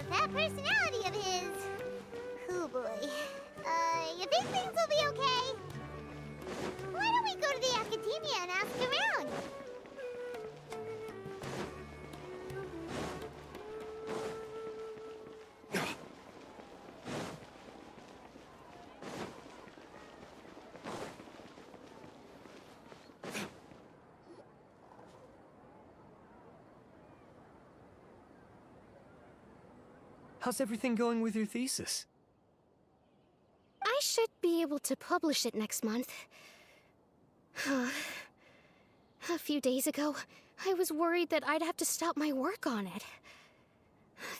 With that personality of his. Oh boy. You think things will be okay? Why don't we go to the academia and ask around? How's everything going with your thesis? I should be able to publish it next month. A few days ago, I was worried that I'd have to stop my work on it.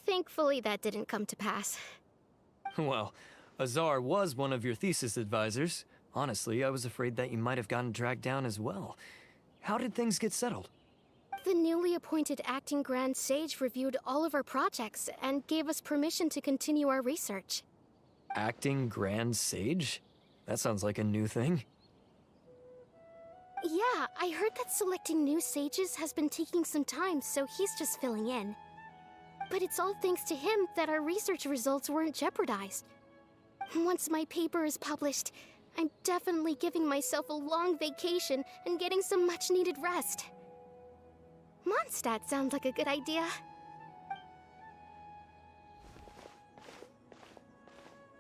Thankfully, that didn't come to pass. Well, Azar was one of your thesis advisors. Honestly, I was afraid that you might have gotten dragged down as well. How did things get settled? The newly appointed acting Grand Sage reviewed all of our projects and gave us permission to continue our research. Acting Grand Sage? That sounds like a new thing. Yeah, I heard that selecting new sages has been taking some time, so he's just filling in. But it's all thanks to him that our research results weren't jeopardized. Once my paper is published, I'm definitely giving myself a long vacation and getting some much-needed rest. Mondstadt sounds like a good idea.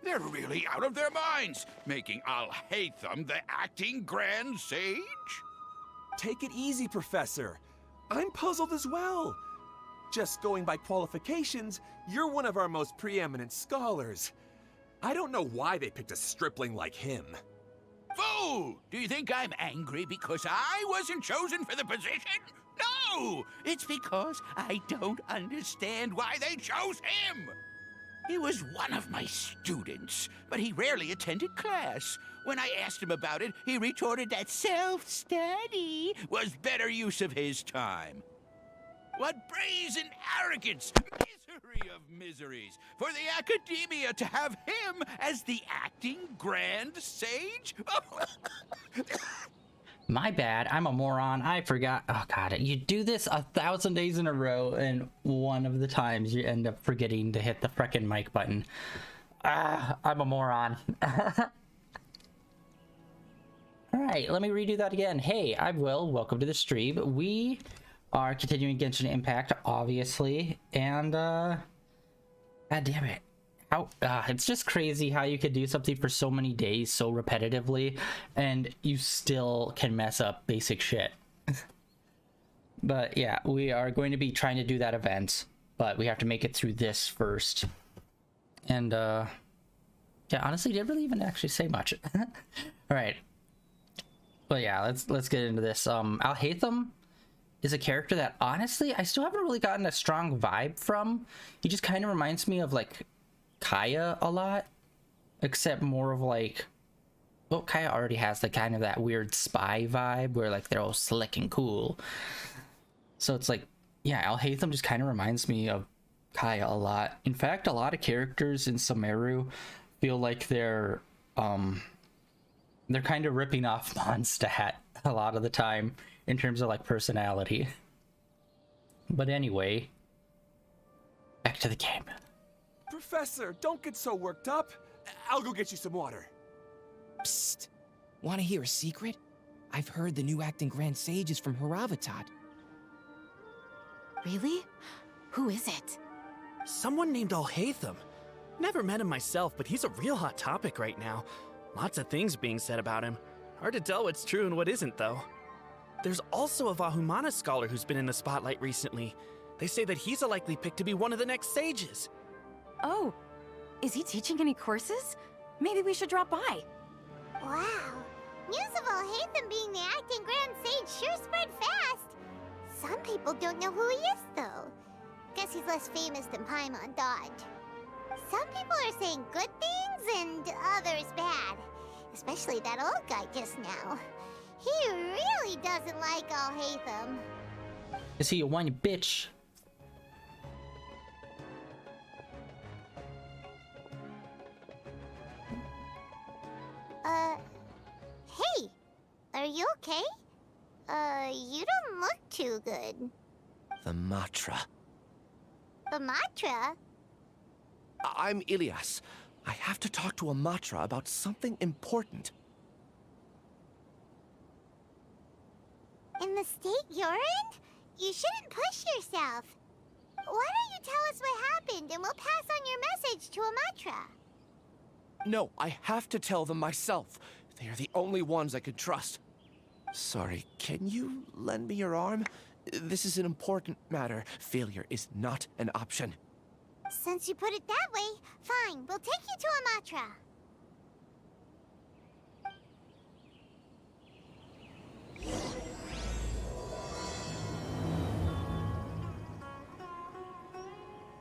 They're really out of their minds, making Al-Haytham the acting Grand Sage? Take it easy, Professor. I'm puzzled as well. Just going by qualifications, you're one of our most preeminent scholars. I don't know why they picked a stripling like him. Fool! Do you think I'm angry because I wasn't chosen for the position? No! It's because I don't understand why they chose him! He was one of my students, but he rarely attended class. When I asked him about it, he retorted that self-study was better use of his time. What brazen arrogance! Misery of miseries! For the academia to have him as the acting Grand Sage? My bad, I'm a moron. I forgot. Oh god, you do this 1,000 days in a row, and one of the times you end up forgetting to hit the frickin' mic button. I'm a moron. Alright, let me redo that again. Hey, I'm Will. Welcome to the stream. We are continuing Genshin Impact, obviously, and god damn it. It's just crazy how you could do something for so many days so repetitively and you still can mess up basic shit. But yeah, we are going to be trying to do that event, but we have to make it through this first. And yeah, honestly, didn't really even actually say much. All right, but yeah, let's get into this. Al-Haytham is a character that honestly I still haven't really gotten a strong vibe from. He just kind of reminds me of like Kaya a lot, except more of like, well, Kaya already has the kind of that weird spy vibe where like they're all slick and cool. So it's like, yeah, Al-Haytham just kind of reminds me of Kaya a lot. In fact, a lot of characters in Sumeru feel like they're kind of ripping off Mondstadt a lot of the time in terms of like personality. But anyway, back to the game. Professor, don't get so worked up. I'll go get you some water. Psst. Want to hear a secret? I've heard the new acting Grand Sage is from Haravatat. Really? Who is it? Someone named Al-Haytham. Never met him myself, but he's a real hot topic right now. Lots of things being said about him. Hard to tell what's true and what isn't, though. There's also a Vahumana scholar who's been in the spotlight recently. They say that he's a likely pick to be one of the next sages. Oh, is he teaching any courses? Maybe we should drop by. Wow. News of Al-Haytham being the acting Grand Sage sure spread fast. Some people don't know who he is, though. Guess he's less famous than Paimon Dodge. Some people are saying good things and others bad. Especially that old guy just now. He really doesn't like Al-Haytham. Is he a whiny bitch? Hey, are you okay? You don't look too good. The Matra. The Matra? I'm Ilias. I have to talk to Amatra about something important. In the state you're in? You shouldn't push yourself. Why don't you tell us what happened and we'll pass on your message to Amatra? No, I have to tell them myself. They are the only ones I could trust. Sorry, can you lend me your arm? This is an important matter. Failure is not an option. Since you put it that way, fine, we'll take you to Amatra.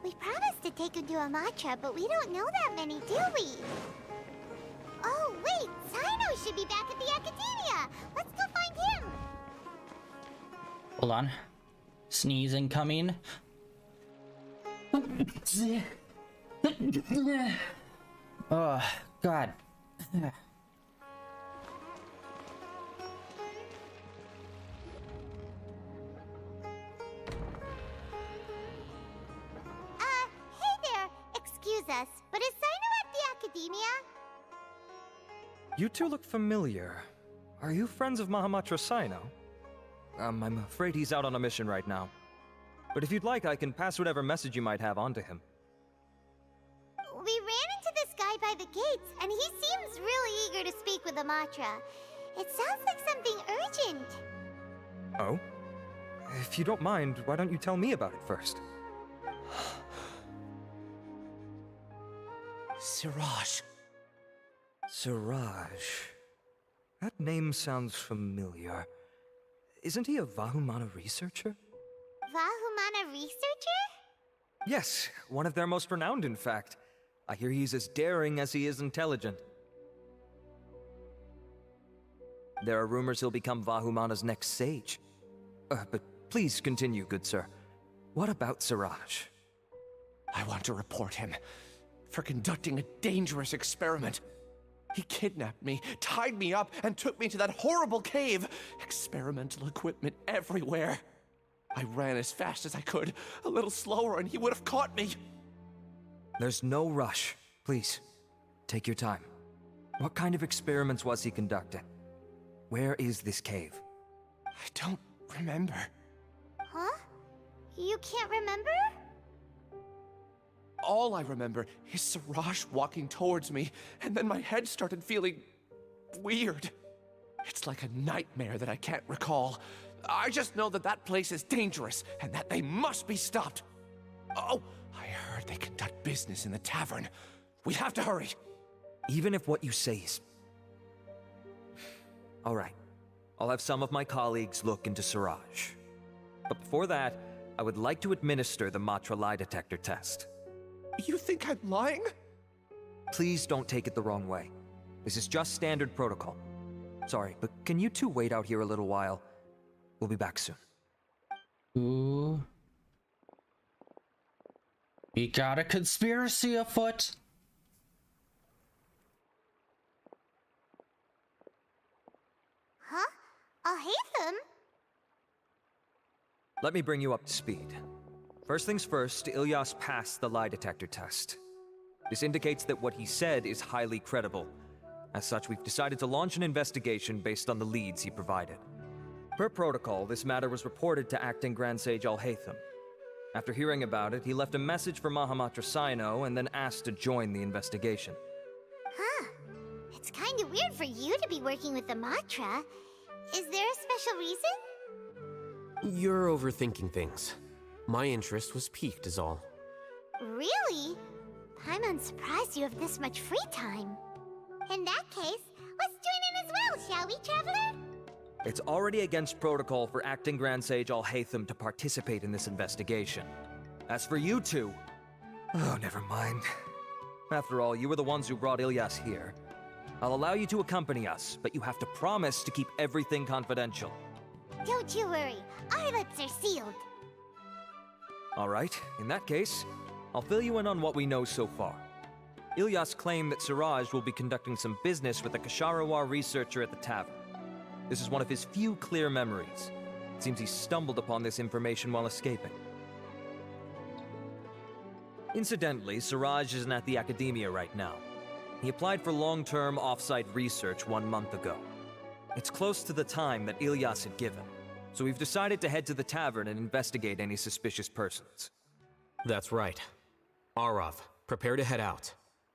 We promised to take him to Amatra, but we don't know that many, do we? Oh, wait, Sino should be back at the Academia. Let's go find him. Hold on. Sneeze incoming. Oh, God. Hey there. Excuse us, but is Sino at the Academia? You two look familiar. Are you friends of Mahamatra Sino? I'm afraid he's out on a mission right now. But if you'd like, I can pass whatever message you might have on to him. We ran into this guy by the gates, and he seems really eager to speak with Amatra. It sounds like something urgent. Oh? If you don't mind, why don't you tell me about it first? Siraj. Siraj. That name sounds familiar. Isn't he a Vahumana researcher? Vahumana researcher? Yes, one of their most renowned, in fact. I hear he's as daring as he is intelligent. There are rumors he'll become Vahumana's next sage. But please continue, good sir. What about Siraj? I want to report him for conducting a dangerous experiment. He kidnapped me, tied me up, and took me to that horrible cave. Experimental equipment everywhere. I ran as fast as I could, a little slower, and he would have caught me. There's no rush. Please, take your time. What kind of experiments was he conducting? Where is this cave? I don't remember. Huh? You can't remember? All I remember is Siraj walking towards me, and then my head started feeling weird. It's like a nightmare that I can't recall. I just know that that place is dangerous, and that they must be stopped. Oh, I heard they conduct business in the tavern. We have to hurry. Even if what you say is... All right. I'll have some of my colleagues look into Siraj. But before that, I would like to administer the Matra lie detector test. You think I'm lying? Please don't take it the wrong way. This is just standard protocol. Sorry, but can you two wait out here a little while? We'll be back soon. Ooh. We got a conspiracy afoot. Huh? I'll hate them. Let me bring you up to speed. First things first, Ilyas passed the lie detector test. This indicates that what he said is highly credible. As such, we've decided to launch an investigation based on the leads he provided. Per protocol, this matter was reported to Acting Grand Sage Al-Haytham. After hearing about it, he left a message for Mahamatra Sino and then asked to join the investigation. Huh. It's kind of weird for you to be working with the Matra. Is there a special reason? You're overthinking things. My interest was piqued is all. Really? I'm surprised you have this much free time. In that case, let's join in as well, shall we, Traveler? It's already against protocol for Acting Grand Sage Al-Haytham to participate in this investigation. As for you two... Oh, never mind. After all, you were the ones who brought Ilyas here. I'll allow you to accompany us, but you have to promise to keep everything confidential. Don't you worry. Our lips are sealed. All right, in that case, I'll fill you in on what we know so far. Ilyas claimed that Siraj will be conducting some business with a Kasharawar researcher at the tavern. This is one of his few clear memories. It seems he stumbled upon this information while escaping. Incidentally, Suraj isn't at the academia right now. He applied for long-term off-site research 1 month ago. It's close to the time that Ilyas had given, so we've decided to head to the tavern and investigate any suspicious persons. That's right. Arav, prepare to head out.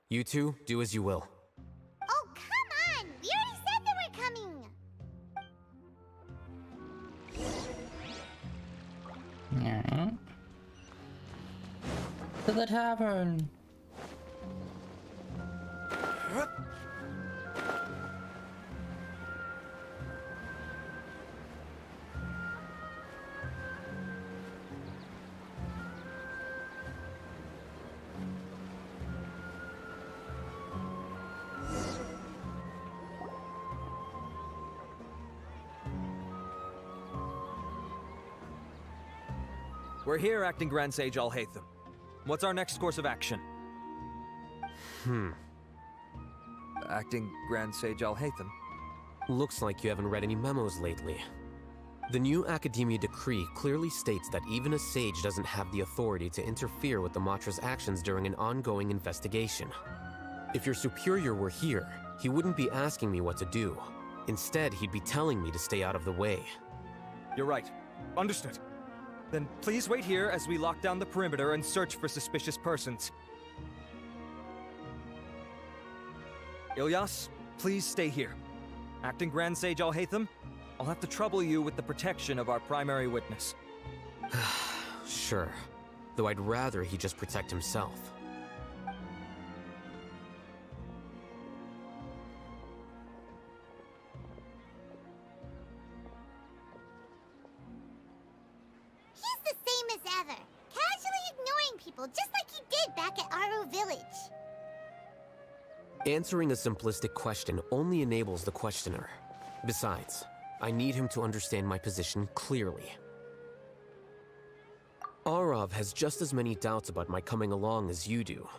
You two, do as you will. Oh, come on! We already said that we're coming! Alright. To the tavern. We're here, Acting Grand Sage Al-Haytham. What's our next course of action? Acting Grand Sage Al-Haytham? Looks like you haven't read any memos lately. The new Academia decree clearly states that even a sage doesn't have the authority to interfere with the Matra's actions during an ongoing investigation. If your superior were here, he wouldn't be asking me what to do. Instead, he'd be telling me to stay out of the way. You're right. Understood. Then please wait here as we lock down the perimeter and search for suspicious persons. Ilyas, please stay here. Acting Grand Sage Al-Haytham, I'll have to trouble you with the protection of our primary witness. Sure. Though I'd rather he just protect himself. He's the same as ever, casually ignoring people just like he did back at Aro Village. Answering a simplistic question only enables the questioner. Besides, I need him to understand my position clearly. Arav has just as many doubts about my coming along as you do.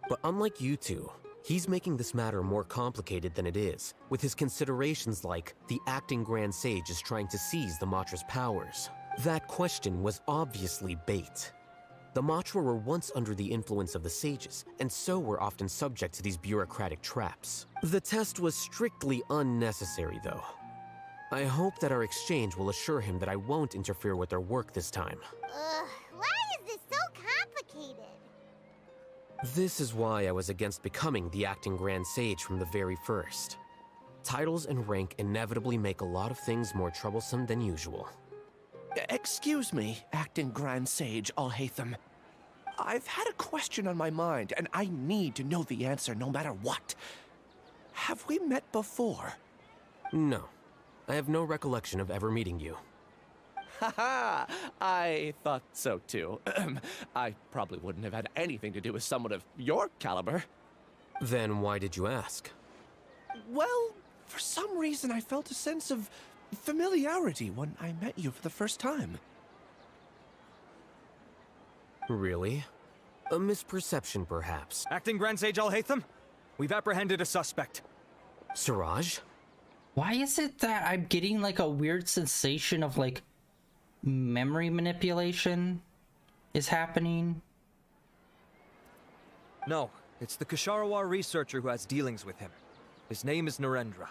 But unlike you two, he's making this matter more complicated than it is, with his considerations like the acting Grand Sage is trying to seize the Matra's powers. That question was obviously bait. The Matra were once under the influence of the sages, and so were often subject to these bureaucratic traps. The test was strictly unnecessary, though. I hope that our exchange will assure him that I won't interfere with their work this time. Why is this so complicated? This is why I was against becoming the acting Grand Sage from the very first. Titles and rank inevitably make a lot of things more troublesome than usual. Excuse me, Acting Grand Sage Al-Haytham. I've had a question on my mind, and I need to know the answer no matter what. Have we met before? No. I have no recollection of ever meeting you. Haha, I thought so too. I probably wouldn't have had anything to do with someone of your caliber. Then why did you ask? Well, for some reason I felt a sense of familiarity when I met you for the first time. Really? A misperception, perhaps. Acting Grand Sage Al-Haytham, we've apprehended a suspect. Suraj? Why is it that I'm getting like a weird sensation of like memory manipulation is happening? No, it's the Ksharawar researcher who has dealings with him. His name is Narendra.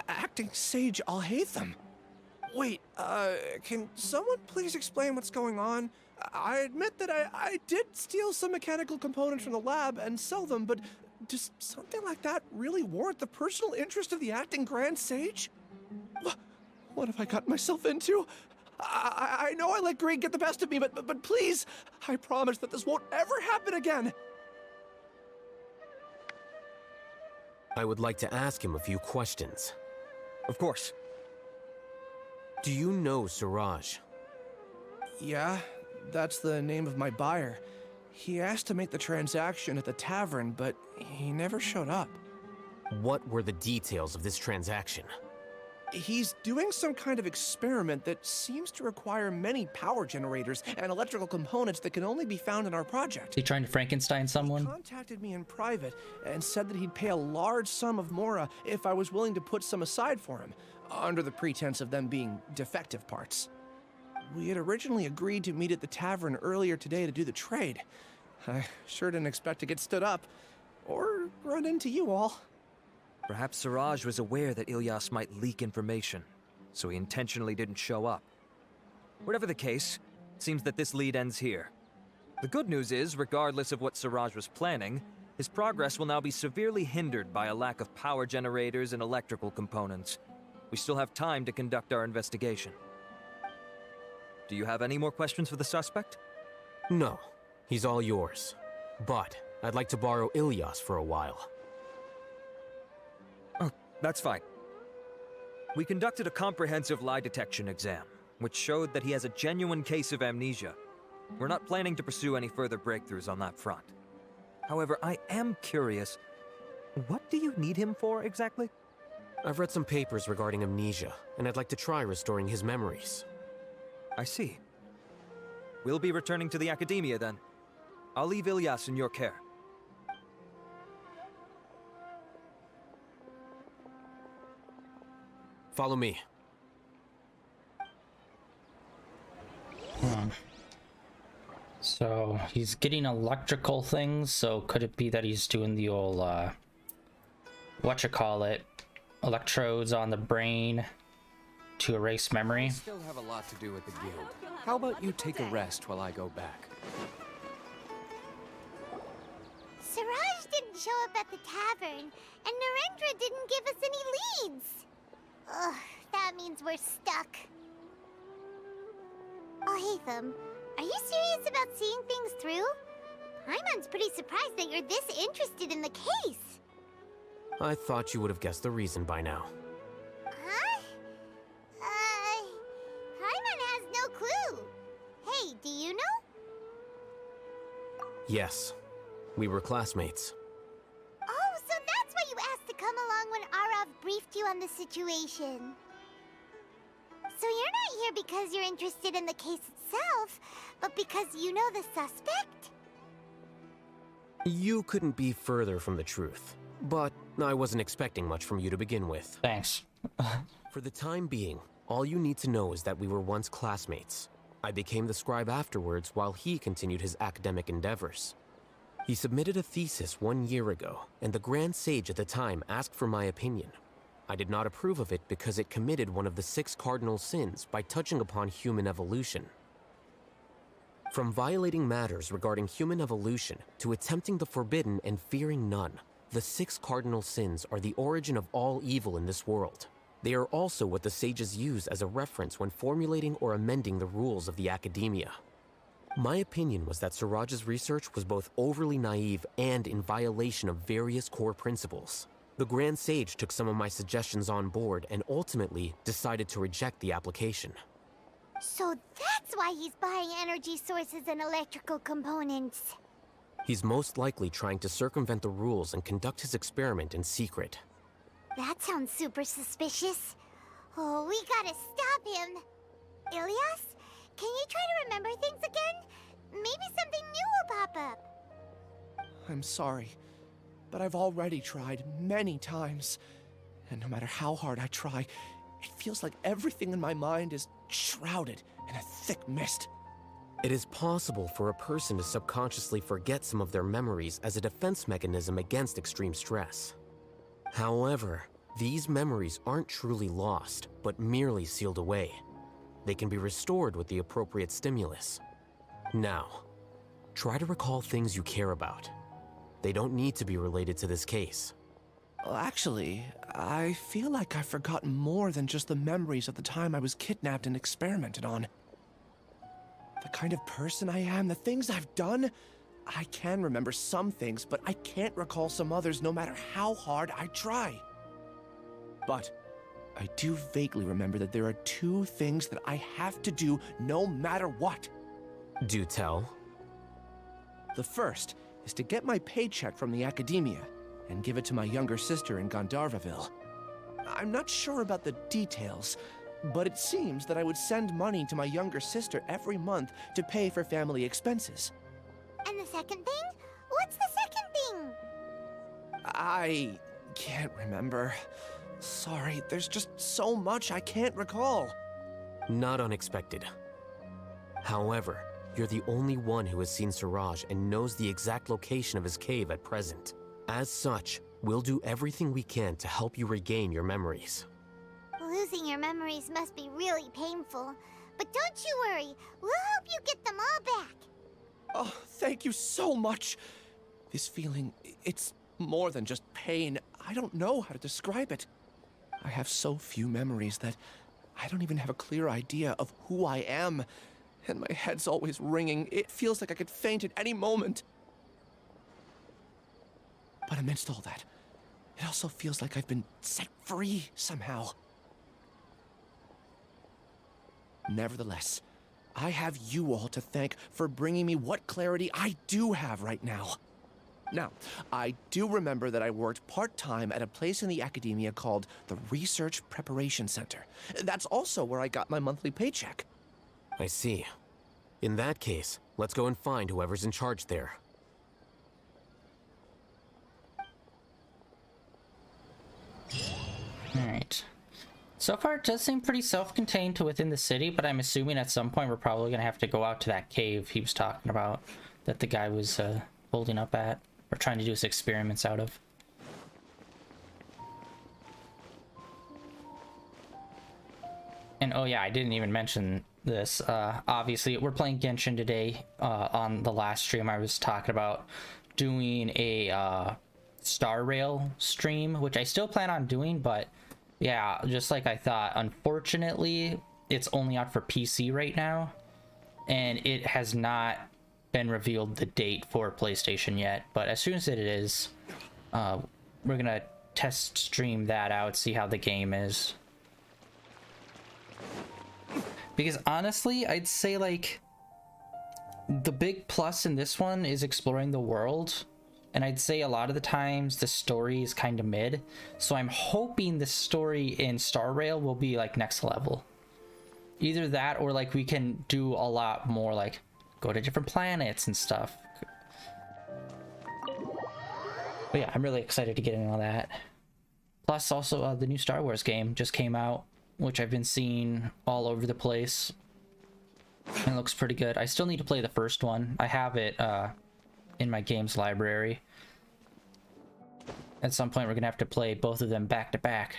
Acting Sage Al-Haytham? Wait, can someone please explain what's going on? I admit that I did steal some mechanical components from the lab and sell them, but does something like that really warrant the personal interest of the Acting Grand Sage? What have I gotten myself into? I know I let greed get the best of me, but please, I promise that this won't ever happen again. I would like to ask him a few questions. Of course. Do you know Suraj? Yeah, that's the name of my buyer. He asked to make the transaction at the tavern, but he never showed up. What were the details of this transaction? He's doing some kind of experiment that seems to require many power generators and electrical components that can only be found in our project. He trying to Frankenstein someone? He contacted me in private and said that he'd pay a large sum of Mora if I was willing to put some aside for him. under the pretense of them being defective parts. We had originally agreed to meet at the tavern earlier today to do the trade. I sure didn't expect to get stood up, or run into you all. Perhaps Siraj was aware that Ilyas might leak information, so he intentionally didn't show up. Whatever the case, it seems that this lead ends here. The good news is, regardless of what Siraj was planning, his progress will now be severely hindered by a lack of power generators and electrical components. We still have time to conduct our investigation. Do you have any more questions for the suspect? No, he's all yours. But I'd like to borrow Ilyas for a while. Oh, that's fine. We conducted a comprehensive lie detection exam, which showed that he has a genuine case of amnesia. We're not planning to pursue any further breakthroughs on that front. However, I am curious, what do you need him for exactly? I've read some papers regarding amnesia, and I'd like to try restoring his memories. I see. We'll be returning to the academia then. I'll leave Ilyas in your care. Follow me. So he's getting electrical things, so could it be that he's doing the old, whatchamacallit, electrodes on the brain to erase memory? Still have a lot to do with the guild. How about you take a rest while I go back? Siraj didn't show up at the tavern, and Narendra didn't give us any leads. Ugh, that means we're stuck. Oh, Hatham, are you serious about seeing things through? Paimon's pretty surprised that you're this interested in the case. I thought you would have guessed the reason by now. Huh? Paimon has no clue. Hey, do you know? Yes, we were classmates. Oh, so that's why you asked to come along when Arav briefed you on the situation. So you're not here because you're interested in the case itself, but because you know the suspect? You couldn't be further from the truth, but I wasn't expecting much from you to begin with. Thanks. For the time being, all you need to know is that we were once classmates. I became the scribe afterwards while he continued his academic endeavors. He submitted a thesis 1 year ago, and the Grand Sage at the time asked for my opinion. I did not approve of it because it committed one of the 6 cardinal sins by touching upon human evolution. From violating matters regarding human evolution to attempting the forbidden and fearing none, the 6 cardinal sins are the origin of all evil in this world. They are also what the sages use as a reference when formulating or amending the rules of the academia. My opinion was that Siraj's research was both overly naive and in violation of various core principles. The Grand Sage took some of my suggestions on board and ultimately decided to reject the application. So that's why he's buying energy sources and electrical components. He's most likely trying to circumvent the rules and conduct his experiment in secret. That sounds super suspicious. Oh, we gotta stop him. Ilyas, can you try to remember things again? Maybe something new will pop up. I'm sorry, but I've already tried many times. And no matter how hard I try, it feels like everything in my mind is shrouded in a thick mist. It is possible for a person to subconsciously forget some of their memories as a defense mechanism against extreme stress. However, these memories aren't truly lost, but merely sealed away. They can be restored with the appropriate stimulus. Now, try to recall things you care about. They don't need to be related to this case. Well, actually, I feel like I've forgotten more than just the memories of the time I was kidnapped and experimented on. The kind of person I am, the things I've done, I can remember some things, but I can't recall some others no matter how hard I try. But I do vaguely remember that there are 2 things that I have to do no matter what. Do tell. The first is to get my paycheck from the academia and give it to my younger sister in Gandharvaville. I'm not sure about the details, but it seems that I would send money to my younger sister every month to pay for family expenses. And the second thing? What's the second thing? I can't remember. Sorry, there's just so much I can't recall. Not unexpected. However, you're the only one who has seen Siraj and knows the exact location of his cave at present. As such, we'll do everything we can to help you regain your memories. Losing your memories must be really painful. But don't you worry, we'll help you get them all back. Oh, thank you so much. This feeling, it's more than just pain. I don't know how to describe it. I have so few memories that I don't even have a clear idea of who I am. And my head's always ringing. It feels like I could faint at any moment. But amidst all that, it also feels like I've been set free somehow. Nevertheless, I have you all to thank for bringing me what clarity I do have right now. Now, I do remember that I worked part-time at a place in the academia called the Research Preparation Center. That's also where I got my monthly paycheck. I see. In that case, let's go and find whoever's in charge there. Alright. So far, it does seem pretty self-contained to within the city, but I'm assuming at some point we're probably going to have to go out to that cave he was talking about, that the guy was holding up at, or trying to do his experiments out of. And oh yeah, I didn't even mention this. Obviously, we're playing Genshin today. On the last stream, I was talking about doing a Star Rail stream, which I still plan on doing, but yeah, just like I thought, unfortunately, it's only out for PC right now, and it has not been revealed the date for PlayStation yet. But as soon as it is, we're gonna test stream that out, see how the game is. Because honestly, I'd say like the big plus in this one is exploring the world. And I'd say a lot of the times the story is kind of mid. So I'm hoping the story in Star Rail will be like next level. Either that or like we can do a lot more, like go to different planets and stuff. But yeah, I'm really excited to get into all that. Plus also the new Star Wars game just came out, which I've been seeing all over the place. And it looks pretty good. I still need to play the first one. I have it in my games library. At some point we're gonna have to play both of them back to back.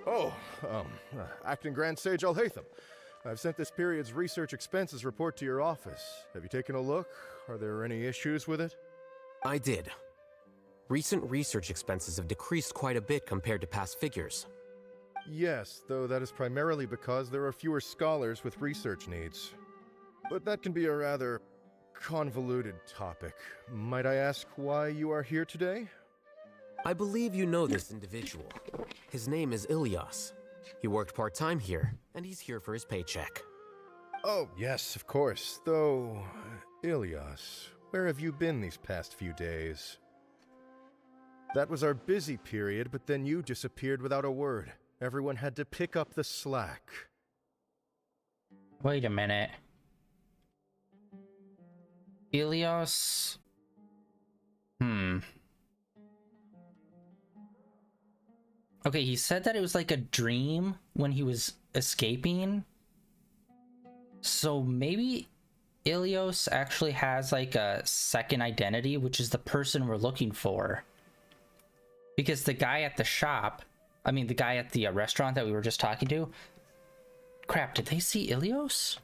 Oh, Acting Grand Sage Alhaitham. I've sent this period's research expenses report to your office. Have you taken a look? Are there any issues with it? I did. Recent research expenses have decreased quite a bit compared to past figures. Yes, though that is primarily because there are fewer scholars with research needs. But that can be a rather convoluted topic. Might I ask why you are here today? I believe you know this individual. His name is Ilyas. He worked part-time here, and he's here for his paycheck. Oh, yes, of course. Though, Ilyas, where have you been these past few days? That was our busy period, but then you disappeared without a word. Everyone had to pick up the slack. Wait a minute. Ilyas... Okay, he said that it was like a dream when he was escaping. So maybe Ilyos actually has like a second identity, which is the person we're looking for. Because the guy at the shop, I mean the guy at the restaurant that we were just talking to, crap, did they see Ilyos?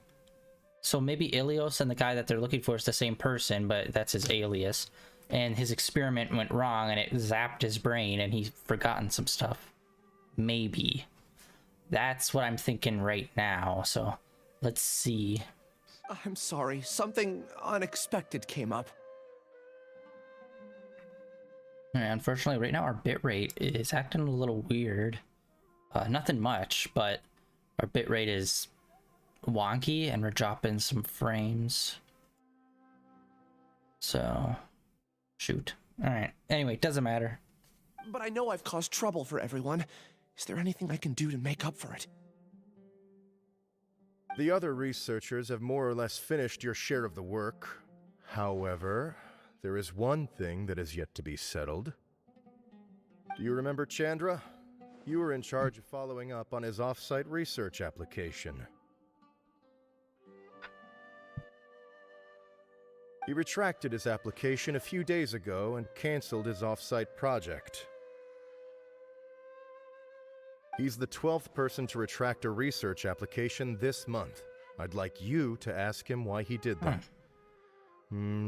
So maybe Ilyos and the guy that they're looking for is the same person, but that's his alias. And his experiment went wrong and it zapped his brain and he's forgotten some stuff. Maybe. That's what I'm thinking right now, so let's see. I'm sorry, something unexpected came up. Unfortunately, right now our bitrate is acting a little weird. Nothing much, but our bitrate is wonky and we're dropping some frames. So, shoot. Alright, anyway, doesn't matter. But I know I've caused trouble for everyone. Is there anything I can do to make up for it? The other researchers have more or less finished your share of the work. However, there is one thing that is yet to be settled. Do you remember Chandra? You were in charge of following up on his off-site research application. He retracted his application a few days ago and canceled his off-site project. He's the 12th person to retract a research application this month. I'd like you to ask him why he did that.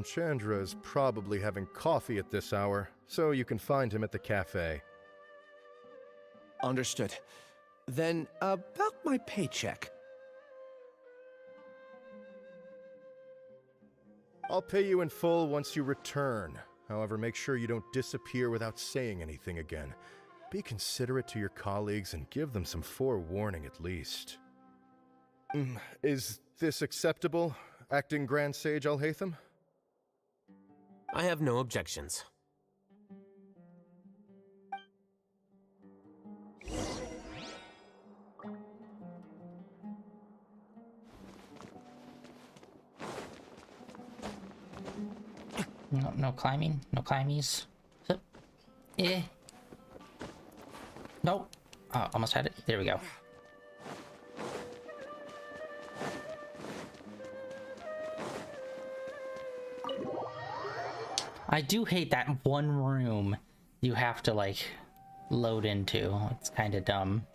Chandra is probably having coffee at this hour, so you can find him at the cafe. Understood. Then, about my paycheck. I'll pay you in full once you return. However, make sure you don't disappear without saying anything again. Be considerate to your colleagues and give them some forewarning at least. Is this acceptable, Acting Grand Sage Alhaitham? I have no objections. No climbing? No climbies? Eh. Nope. Oh, almost had it. There we go. I do hate that one room you have to, like, load into. It's kind of dumb.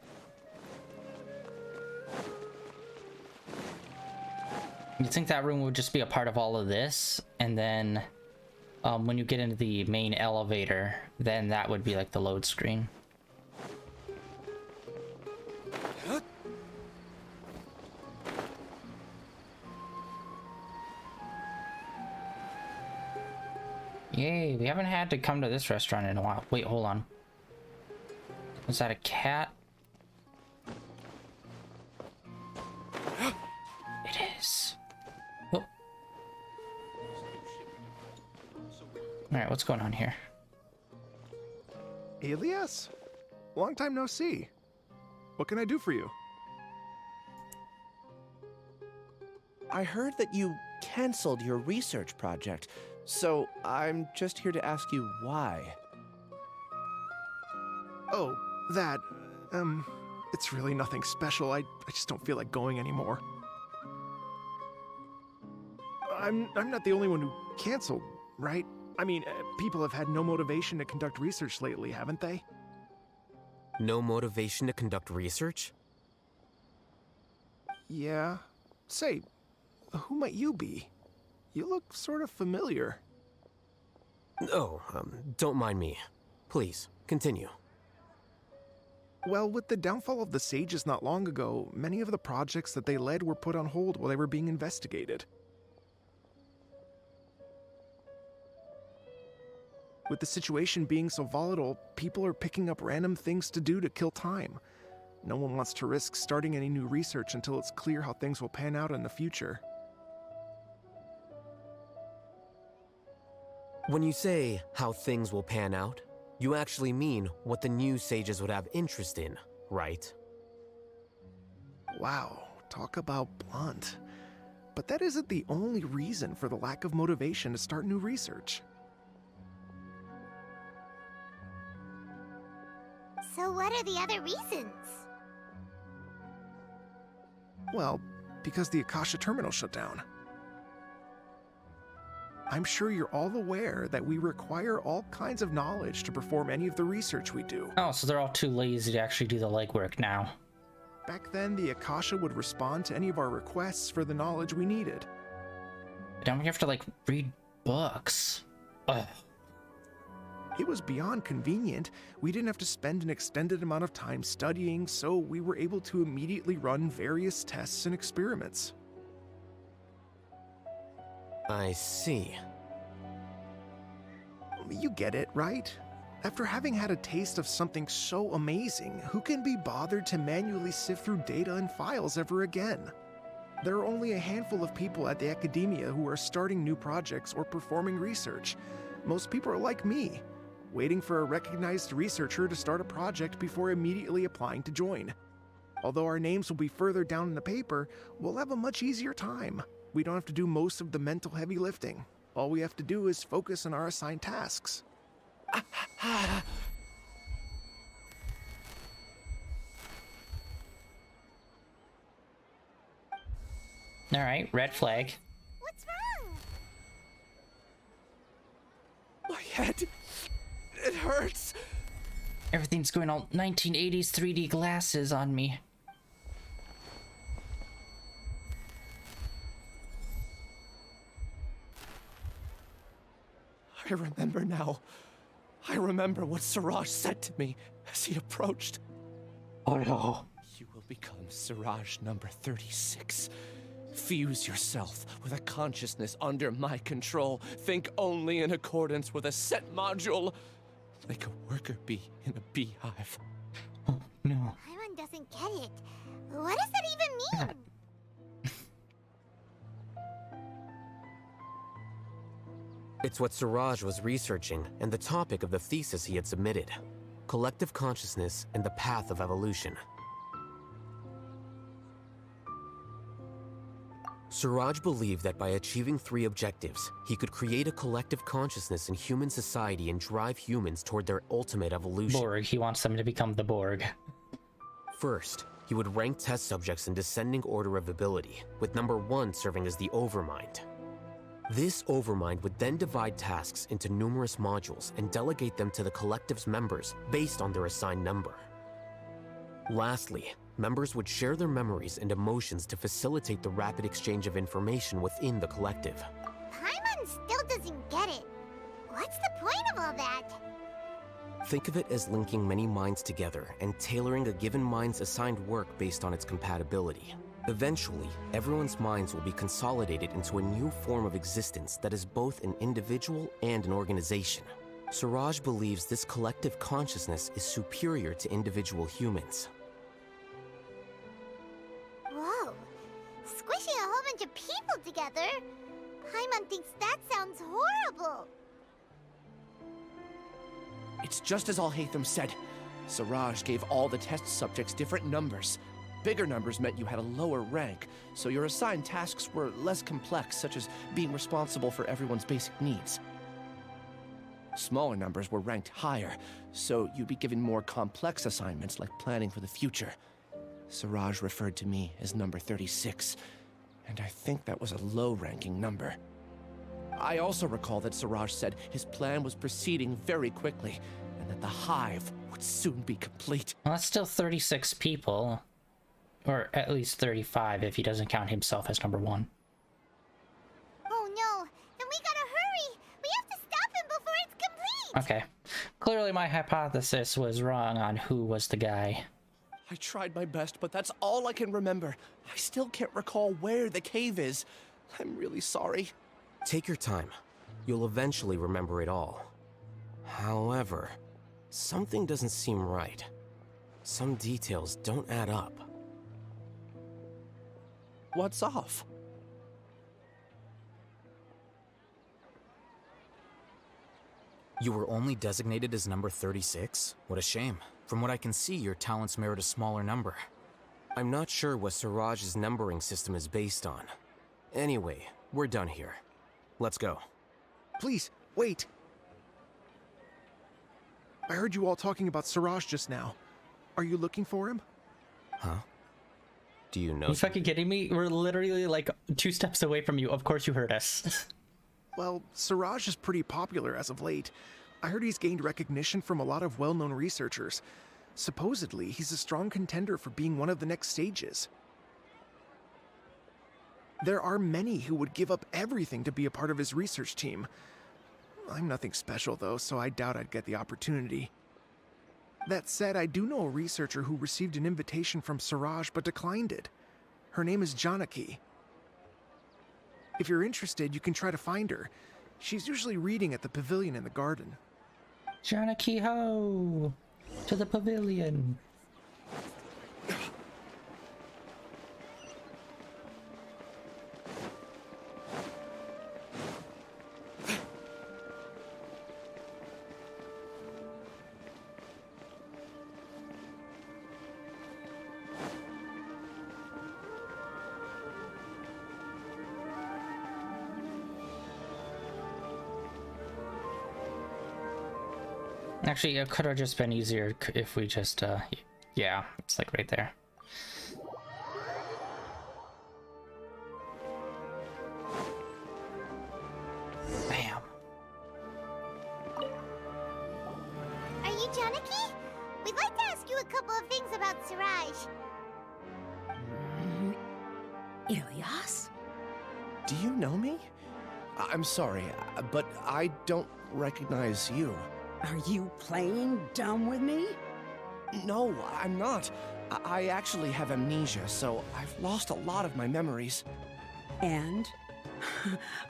You'd think that room would just be a part of all of this, and then when you get into the main elevator, then that would be like the load screen. Yay, we haven't had to come to this restaurant in a while. Wait, hold on. Was that a cat? It is. Oh. Alright, what's going on here? Elias? Long time no see. What can I do for you? I heard that you canceled your research project, so I'm just here to ask you why. Oh, that... it's really nothing special. I just don't feel like going anymore. I'm not the only one who canceled, right? I mean, people have had no motivation to conduct research lately, haven't they? No motivation to conduct research? Yeah. Say, who might you be? You look sort of familiar. Oh, don't mind me. Please, continue. Well, with the downfall of the Sages not long ago, many of the projects that they led were put on hold while they were being investigated. With the situation being so volatile, people are picking up random things to do to kill time. No one wants to risk starting any new research until it's clear how things will pan out in the future. When you say how things will pan out, you actually mean what the new sages would have interest in, right? Wow, talk about blunt. But that isn't the only reason for the lack of motivation to start new research. So what are the other reasons? Well, because the Akasha terminal shut down. I'm sure you're all aware that we require all kinds of knowledge to perform any of the research we do. Oh, so they're all too lazy to actually do the legwork now. Back then, the Akasha would respond to any of our requests for the knowledge we needed. Don't we have to, like, read books? Ugh. It was beyond convenient. We didn't have to spend an extended amount of time studying, so we were able to immediately run various tests and experiments. I see. You get it, right? After having had a taste of something so amazing, who can be bothered to manually sift through data and files ever again? There are only a handful of people at the academia who are starting new projects or performing research. Most people are like me, waiting for a recognized researcher to start a project before immediately applying to join. Although our names will be further down in the paper, we'll have a much easier time. We don't have to do most of the mental heavy lifting. All we have to do is focus on our assigned tasks. Alright, red flag. What's wrong? My head. It hurts. Everything's going all 1980s 3D glasses on me. I remember now. I remember what Siraj said to me as he approached. Oh no. You will become Siraj number 36. Fuse yourself with a consciousness under my control. Think only in accordance with a set module. Like a worker bee in a beehive. Oh no. Paimon doesn't get it. What does that even mean? It's what Siraj was researching and the topic of the thesis he had submitted. Collective consciousness and the path of evolution. Siraj believed that by achieving 3 objectives, he could create a collective consciousness in human society and drive humans toward their ultimate evolution. Borg, he wants them to become the Borg. First, he would rank test subjects in descending order of ability, with number 1 serving as the Overmind. This Overmind would then divide tasks into numerous modules and delegate them to the collective's members based on their assigned number. Lastly, members would share their memories and emotions to facilitate the rapid exchange of information within the collective. Paimon still doesn't get it. What's the point of all that? Think of it as linking many minds together and tailoring a given mind's assigned work based on its compatibility. Eventually, everyone's minds will be consolidated into a new form of existence that is both an individual and an organization. Siraj believes this collective consciousness is superior to individual humans. Whoa. Squishing a whole bunch of people together? Paimon thinks that sounds horrible. It's just as Al-Haytham said. Siraj gave all the test subjects different numbers. Bigger numbers meant you had a lower rank, so your assigned tasks were less complex, such as being responsible for everyone's basic needs. Smaller numbers were ranked higher, so you'd be given more complex assignments like planning for the future. Siraj referred to me as number 36, and I think that was a low-ranking number. I also recall that Siraj said his plan was proceeding very quickly, and that the hive would soon be complete. Well, that's still 36 people. Or at least 35 if he doesn't count himself as number 1. Oh no, then we gotta hurry! We have to stop him before it's complete! Okay. Clearly my hypothesis was wrong on who was the guy. I tried my best, but that's all I can remember. I still can't recall where the cave is. I'm really sorry. Take your time. You'll eventually remember it all. However, something doesn't seem right. Some details don't add up. What's off? You were only designated as number 36? What a shame. From what I can see, your talents merit a smaller number. I'm not sure what Siraj's numbering system is based on. Anyway, we're done here. Let's go. Please, wait. I heard you all talking about Siraj just now. Are you looking for him? Huh? Do you know? Are you fucking kidding me? We're literally like 2 steps away from you. Of course you heard us. Well, Siraj is pretty popular as of late. I heard he's gained recognition from a lot of well-known researchers. Supposedly, he's a strong contender for being one of the next sages. There are many who would give up everything to be a part of his research team. I'm nothing special though, so I doubt I'd get the opportunity. That said, I do know a researcher who received an invitation from Siraj but declined it. Her name is Janaki. If you're interested, you can try to find her. She's usually reading at the pavilion in the garden. Janaki ho! To the pavilion. Actually, it could have just been easier if we just, yeah, it's like right there. Bam. Are you Janaki? We'd like to ask you a couple of things about Siraj. Ilyas? Do you know me? I'm sorry, but I don't recognize you. Are you playing dumb with me? No, I'm not. I actually have amnesia, so I've lost a lot of my memories. And?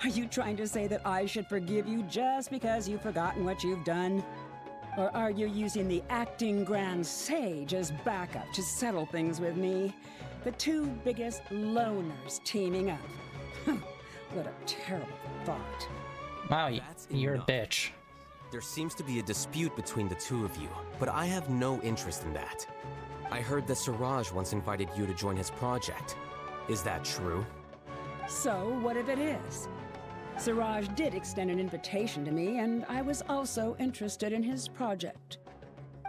Are you trying to say that I should forgive you just because you've forgotten what you've done? Or are you using the acting grand sage as backup to settle things with me? The two biggest loners teaming up. What a terrible thought. Wow, you're a bitch. There seems to be a dispute between the two of you, but I have no interest in that. I heard that Siraj once invited you to join his project. Is that true? So, what if it is? Siraj did extend an invitation to me, and I was also interested in his project.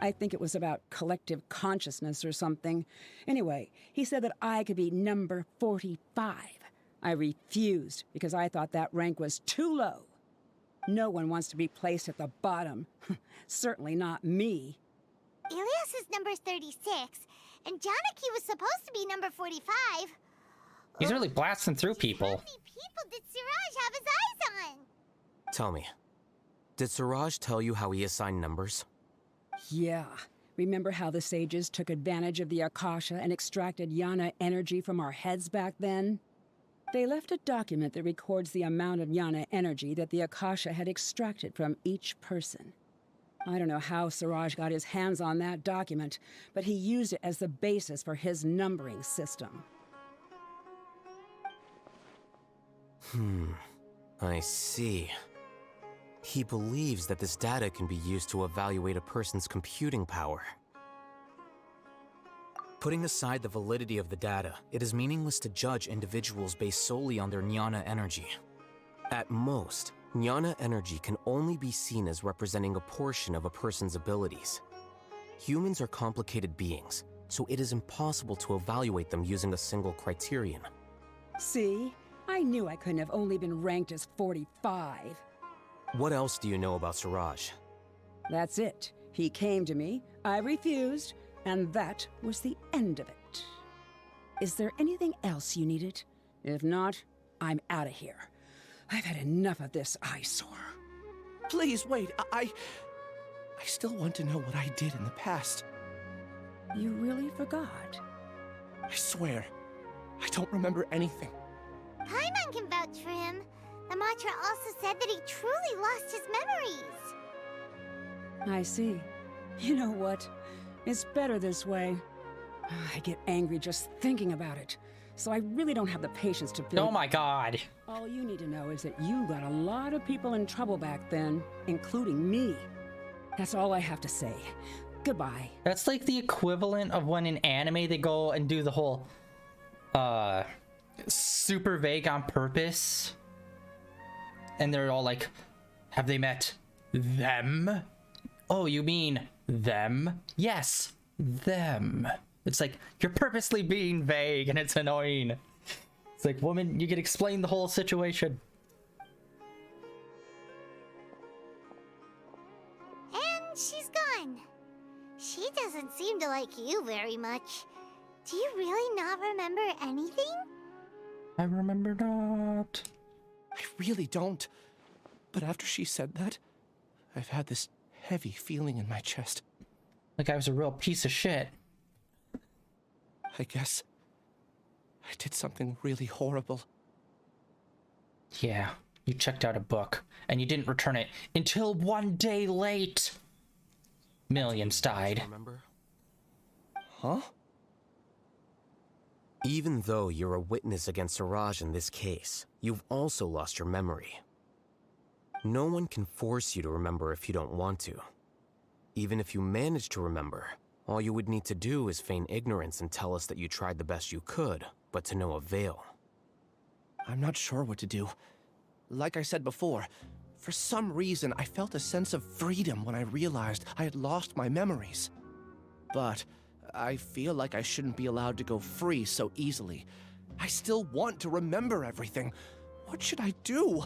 I think it was about collective consciousness or something. Anyway, he said that I could be number 45. I refused because I thought that rank was too low. No one wants to be placed at the bottom. Certainly not me. Ilyas is number 36, and Janaki was supposed to be number 45. He's really blasting through people. How many people did Siraj have his eyes on? Tell me, did Siraj tell you how he assigned numbers? Yeah. Remember how the sages took advantage of the Akasha and extracted Yana energy from our heads back then? They left a document that records the amount of Yana energy that the Akasha had extracted from each person. I don't know how Siraj got his hands on that document, but he used it as the basis for his numbering system. I see. He believes that this data can be used to evaluate a person's computing power. Putting aside the validity of the data, it is meaningless to judge individuals based solely on their jnana energy. At most, jnana energy can only be seen as representing a portion of a person's abilities. Humans are complicated beings, so it is impossible to evaluate them using a single criterion. See? I knew I couldn't have only been ranked as 45. What else do you know about Siraj? That's it. He came to me, I refused, and that was the end of it. Is there anything else you needed? If not, I'm out of here. I've had enough of this eyesore. Please, wait. I still want to know what I did in the past. You really forgot? I swear, I don't remember anything. Paimon can vouch for him. The mantra also said that he truly lost his memories. I see. You know what? It's better this way. I get angry just thinking about it, so I really don't have the patience to feel... Oh my god. All you need to know is that you got a lot of people in trouble back then, including me. That's all I have to say. Goodbye. That's like the equivalent of when in anime they go and do the whole, super vague on purpose. And they're all like, have they met them? Oh, you mean them? Yes, them. It's like, you're purposely being vague and it's annoying. It's like, woman, you can explain the whole situation. And she's gone. She doesn't seem to like you very much. Do you really not remember anything? I remember not. I really don't. But after she said that, I've had this heavy feeling in my chest. Like I was a real piece of shit. I guess I did something really horrible. Yeah, you checked out a book, and you didn't return it until 1 day late. Millions died. Remember? Huh? Even though you're a witness against Siraj in this case, you've also lost your memory. No one can force you to remember if you don't want to. Even if you manage to remember, all you would need to do is feign ignorance and tell us that you tried the best you could, but to no avail. I'm not sure what to do. Like I said before, For some reason, I felt a sense of freedom when I realized I had lost my memories. But I feel like I shouldn't be allowed to go free so easily. I still want to remember everything. What should I do?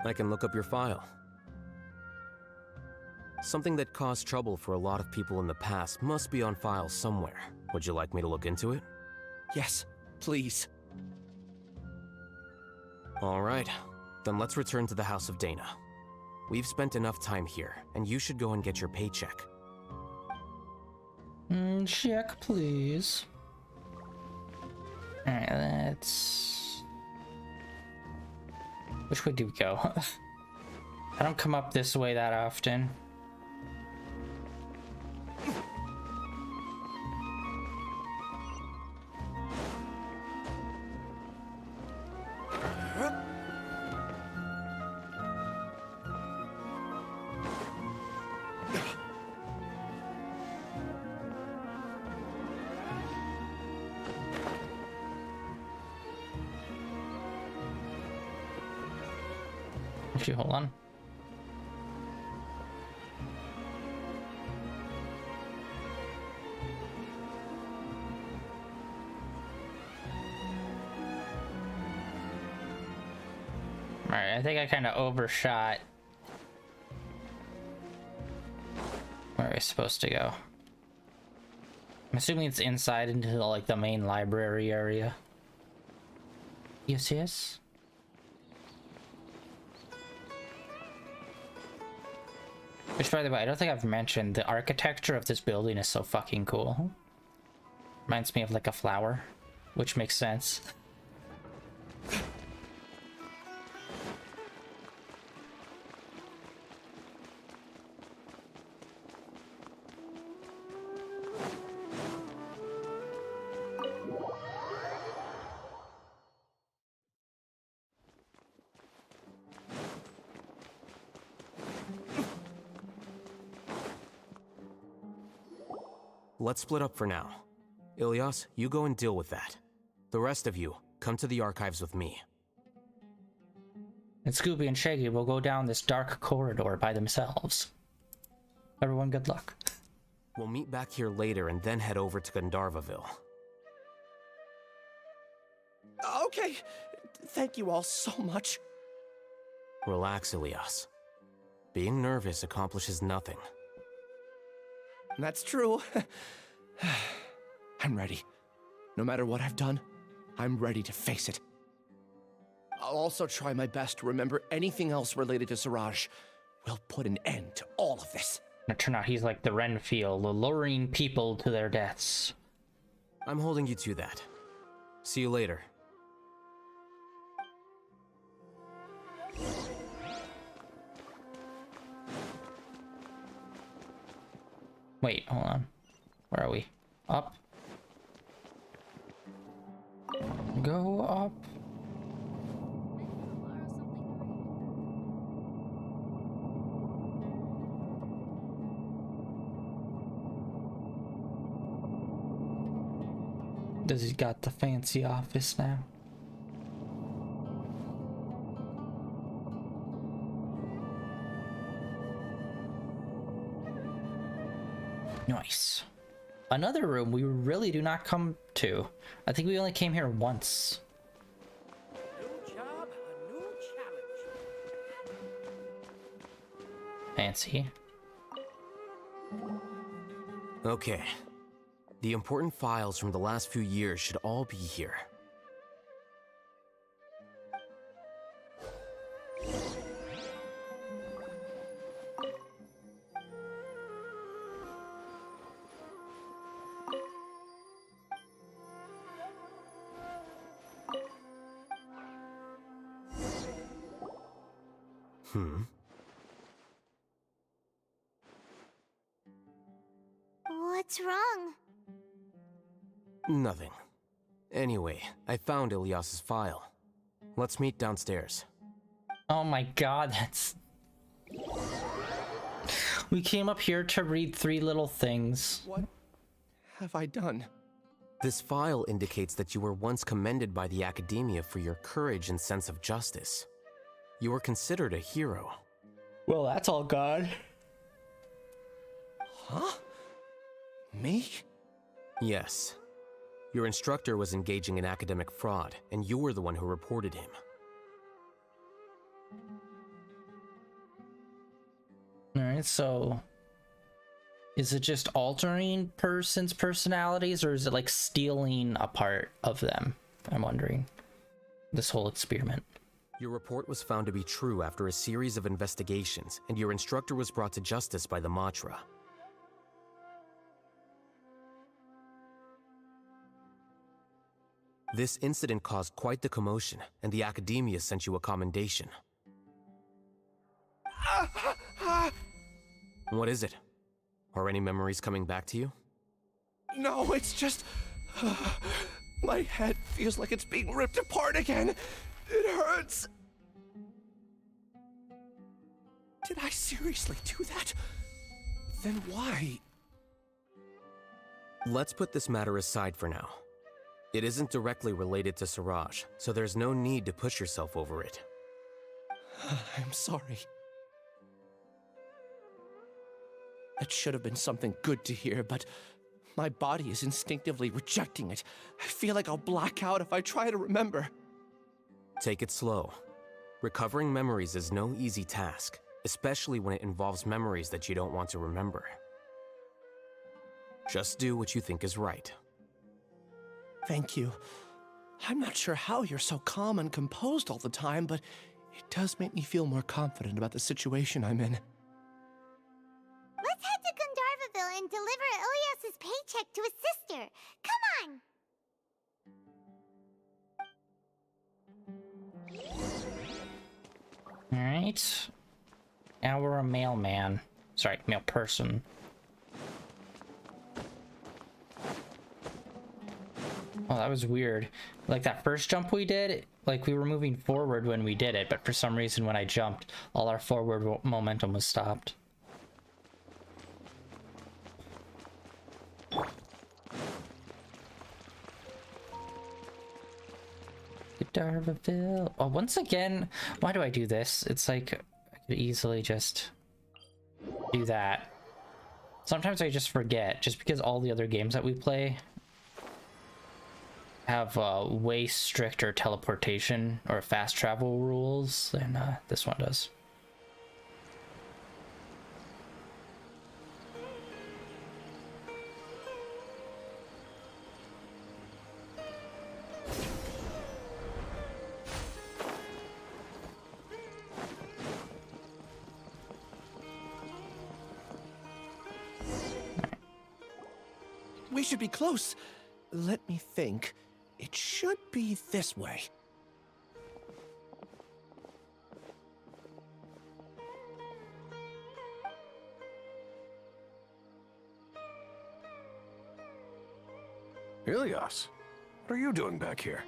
I can look up your file. Something that caused trouble for a lot of people in the past must be on file somewhere. Would you like me to look into it? Yes, please. All right. Then let's return to the House of Dana. We've spent enough time here, and you should go and get your paycheck. Check, please. Alright, let's... Which way do we go? I don't come up this way that often. Actually, hold on. Alright, I think I kind of overshot where we're supposed to go. I'm assuming it's inside into like the main library area. Yes, yes. Which, by the way, I don't think I've mentioned, the architecture of this building is so fucking cool. Reminds me of like a flower, which makes sense. Let's split up for now. Ilyas, you go and deal with that. The rest of you, come to the archives with me. And Scooby and Shaggy will go down this dark corridor by themselves. Everyone, good luck. We'll meet back here later and then head over to Gandharvaville. Okay. Thank you all so much. Relax, Ilyas. Being nervous accomplishes nothing. That's true. I'm ready. No matter what I've done, I'm ready to face it. I'll also try my best to remember anything else related to Siraj. We'll put an end to all of this. It turned out he's like the Renfield, luring people to their deaths. I'm holding you to that. See you later. Wait, hold on. Where are we? Up? Go up. Does he got the fancy office now? Nice. Another room we really do not come to. I think we only came here once. New job, a new challenge. Fancy. Okay. The important files from the last few years should all be here. What's wrong? Nothing. Anyway, I found Ilyas's file. Let's meet downstairs. Oh my god, that's... We came up here to read 3 little things. What have I done? This file indicates that you were once commended by the Academia for your courage and sense of justice. You were considered a hero. Well, that's all gone. Huh? Me? Yes. Your instructor was engaging in academic fraud, and you were the one who reported him. Alright, so... is it just altering persons' personalities, or is it like stealing a part of them? I'm wondering. This whole experiment. Your report was found to be true after a series of investigations, and your instructor was brought to justice by the Matra. This incident caused quite the commotion, and the academia sent you a commendation. What is it? Are any memories coming back to you? No, it's just... my head feels like it's being ripped apart again. It hurts. Did I seriously do that? Then why? Let's put this matter aside for now. It isn't directly related to Siraj, so there's no need to push yourself over it. I'm sorry. That should have been something good to hear, but my body is instinctively rejecting it. I feel like I'll black out if I try to remember. Take it slow. Recovering memories is no easy task, especially when it involves memories that you don't want to remember. Just do what you think is right. Thank you. I'm not sure how you're so calm and composed all the time, but it does make me feel more confident about the situation I'm in. Let's head to Gandharvaville and deliver Ilyas's paycheck to his sister. Come on! Alright. Now we're a mailman. Sorry, mail person. Oh, that was weird. Like that first jump we did, like we were moving forward when we did it, but for some reason when I jumped, all our forward momentum was stopped. Gandharvaville. Oh, once again, why do I do this? It's like I could easily just do that. Sometimes I just forget, just because all the other games that we play have way stricter teleportation or fast travel rules than this one does. We should be close. Let me think. It should be this way. Ilyas, what are you doing back here?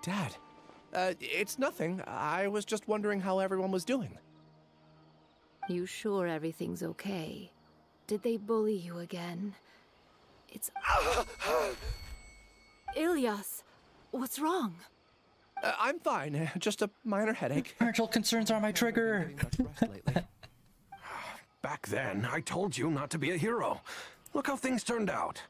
Dad, it's nothing. I was just wondering how everyone was doing. You sure everything's okay? Did they bully you again? It's... Ilyas, what's wrong? I'm fine. Just a minor headache. Parental concerns are my trigger. Back then, I told you not to be a hero. Look how things turned out.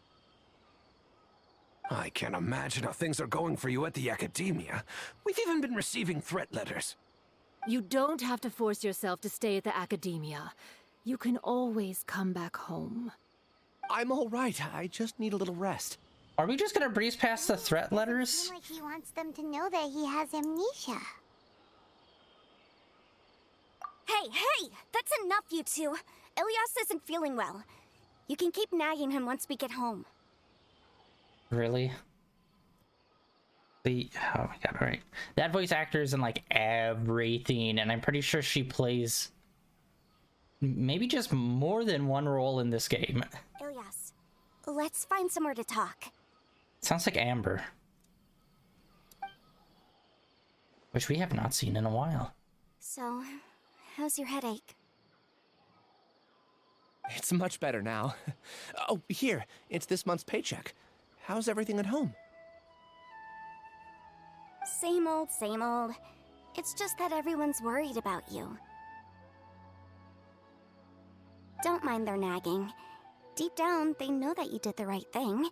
I can't imagine how things are going for you at the academia. We've even been receiving threat letters. You don't have to force yourself to stay at the academia. You can always come back home. I'm all right. I just need a little rest. Are we just gonna breeze past the threat letters? Seems like he wants them to know that he has amnesia. Hey! That's enough, you two. Ilyas isn't feeling well. You can keep nagging him once we get home. Really? Oh my god, alright. That voice actor is in like everything, and I'm pretty sure she plays maybe just more than one role in this game. Ilyas, let's find somewhere to talk. Sounds like Amber. Which we have not seen in a while. So, how's your headache? It's much better now. Oh, here, it's this month's paycheck. How's everything at home? Same old, same old. It's just that everyone's worried about you. Don't mind their nagging. Deep down, they know that you did the right thing.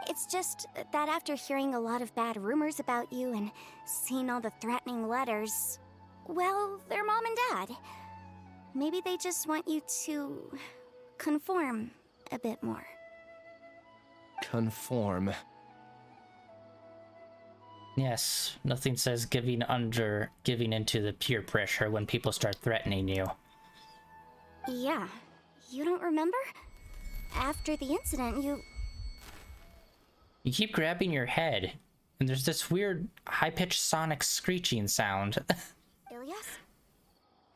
It's just that after hearing a lot of bad rumors about you and seeing all the threatening letters, well, they're mom and dad. Maybe they just want you to conform a bit more. Conform. Yes, nothing says giving into the peer pressure when people start threatening you. Yeah, you don't remember? After the incident, you keep grabbing your head, and there's this weird high-pitched sonic screeching sound. Ilyas?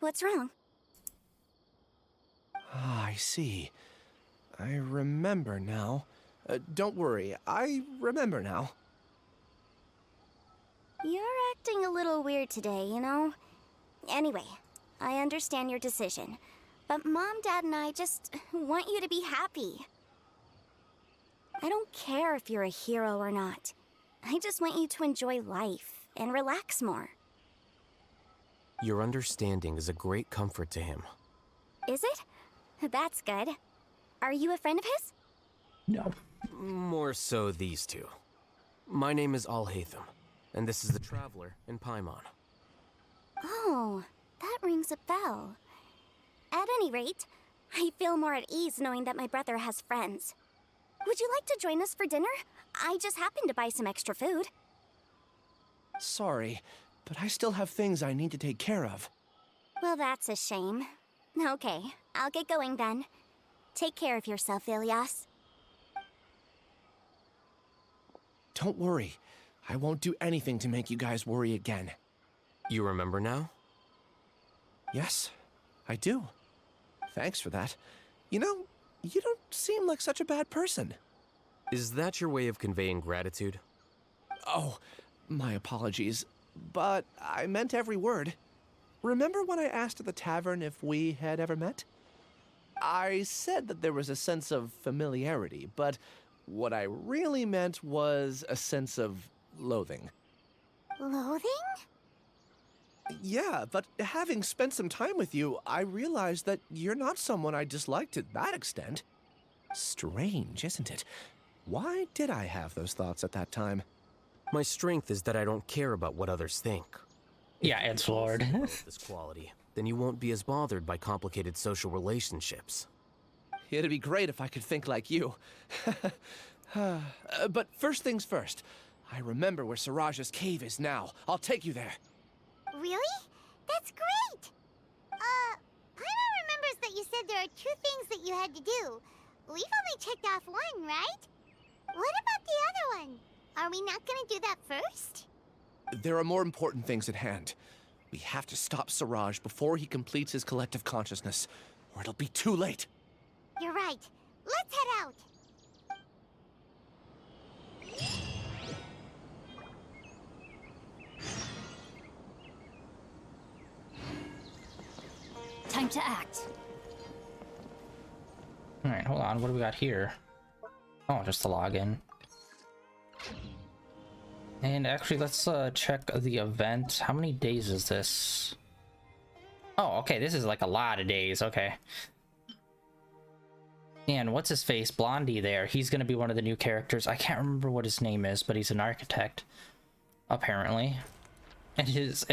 What's wrong? Ah, I see. I remember now. Don't worry, I remember now. You're acting a little weird today, you know? Anyway, I understand your decision, but Mom, Dad, and I just want you to be happy. I don't care if you're a hero or not. I just want you to enjoy life and relax more. Your understanding is a great comfort to him. Is it? That's good. Are you a friend of his? No. More so these two. My name is Alhaitham, and this is the Traveler in Paimon. Oh, that rings a bell. At any rate, I feel more at ease knowing that my brother has friends. Would you like to join us for dinner? I just happened to buy some extra food. Sorry, but I still have things I need to take care of. Well, that's a shame. Okay, I'll get going then. Take care of yourself, Ilyas. Don't worry. I won't do anything to make you guys worry again. You remember now? Yes, I do. Thanks for that. You know, you don't seem like such a bad person. Is that your way of conveying gratitude? Oh, my apologies. But I meant every word. Remember when I asked at the tavern if we had ever met? I said that there was a sense of familiarity, but what I really meant was a sense of loathing. Loathing? Yeah, but having spent some time with you, I realized that you're not someone I dislike to that extent. Strange, isn't it? Why did I have those thoughts at that time? My strength is that I don't care about what others think. Yeah, it's Lord. This quality, then you won't be as bothered by complicated social relationships. It'd be great if I could think like you. But first things first. I remember where Siraj's cave is now. I'll take you there. Really? That's great! Paimon remembers that you said there are 2 things that you had to do. We've only checked off 1, right? What about the other one? Are we not gonna do that first? There are more important things at hand. We have to stop Siraj before he completes his collective consciousness, or it'll be too late. You're right. Let's head out! Time to act. Alright, hold on. What do we got here? Oh, just the login. And actually, let's check the event. How many days is this? Oh, okay. This is like a lot of days. Okay. And what's his face? Blondie there. He's going to be one of the new characters. I can't remember what his name is, but he's an architect. Apparently. And his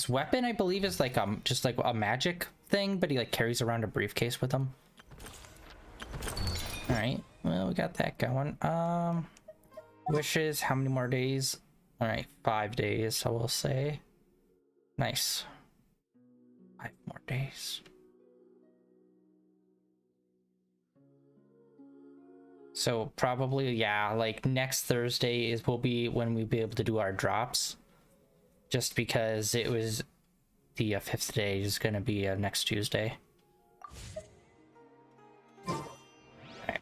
weapon, I believe, is like just like a magic thing, but he like carries around a briefcase with him. Alright. Well, we got that going. Wishes, how many more days? Alright, 5 days, I will say. Nice. 5 more days. So probably, yeah, like next Thursday will be when we'll be able to do our drops. Just because it was the 5th day is going to be next Tuesday. Okay.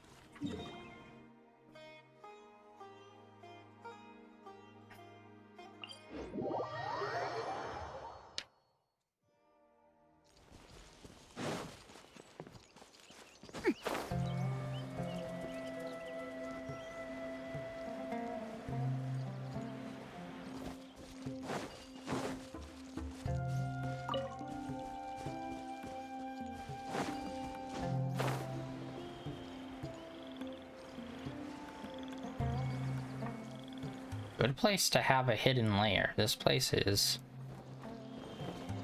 Good place to have a hidden lair. This place is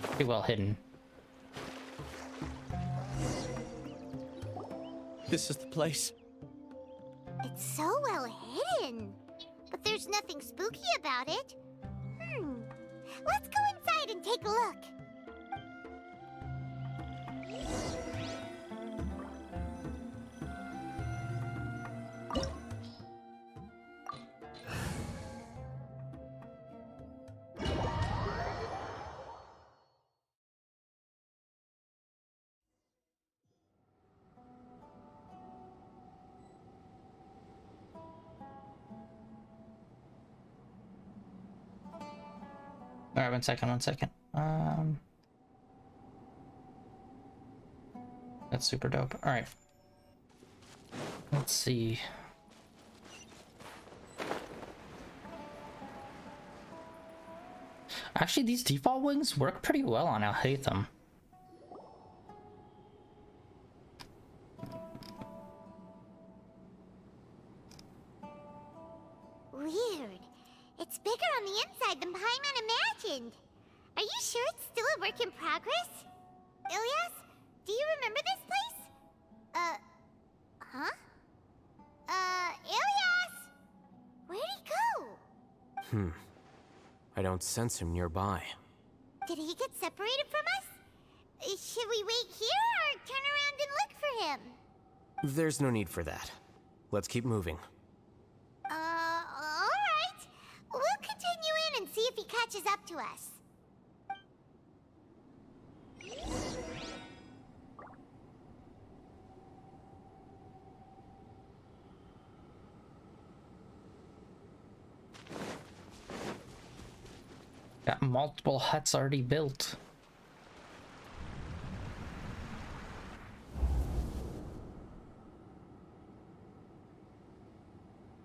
pretty well hidden. This is the place. It's so well hidden. But there's nothing spooky about it. Let's go inside and take a look. All right, one second. That's super dope. All right. Let's see. Actually, these default wings work pretty well on Alhaitham. Weird. It's bigger on the inside than Paimon imagined. Are you sure it's still a work in progress? Ilyas, do you remember this place? Huh? Ilyas! Where'd he go? I don't sense him nearby. Did he get separated from us? Should we wait here or turn around and look for him? There's no need for that. Let's keep moving. Alright. We'll continue in and see if he catches up to us. Got multiple huts already built.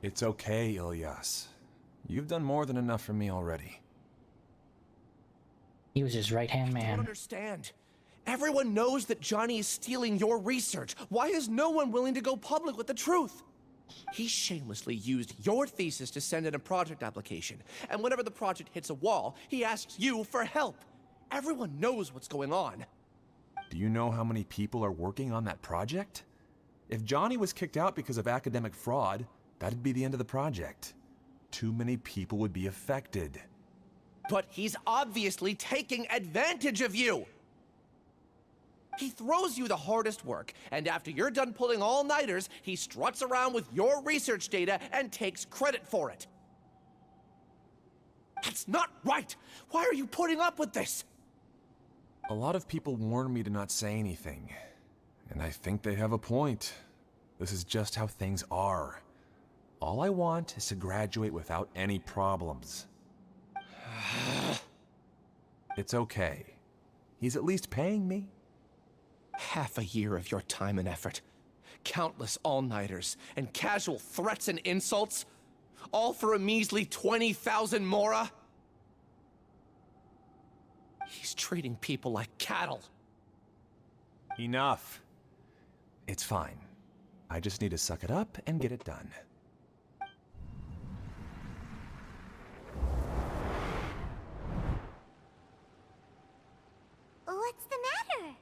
It's okay, Ilyas. You've done more than enough for me already. He was his right-hand I don't man. understand. Everyone knows that Johnny is stealing your research. Why is no one willing to go public with the truth? He shamelessly used your thesis to send in a project application, and whenever the project hits a wall, he asks you for help. Everyone knows what's going on. Do you know how many people are working on that project? If Johnny was kicked out because of academic fraud, that'd be the end of the project. Too many people would be affected. But he's obviously taking advantage of you! He throws you the hardest work, and after you're done pulling all-nighters, he struts around with your research data and takes credit for it. That's not right! Why are you putting up with this? A lot of people warn me to not say anything, and I think they have a point. This is just how things are. All I want is to graduate without any problems. It's okay. He's at least paying me. Half a year of your time and effort. Countless all-nighters and casual threats and insults. All for a measly 20,000 mora? He's treating people like cattle. Enough. It's fine. I just need to suck it up and get it done. What's the matter?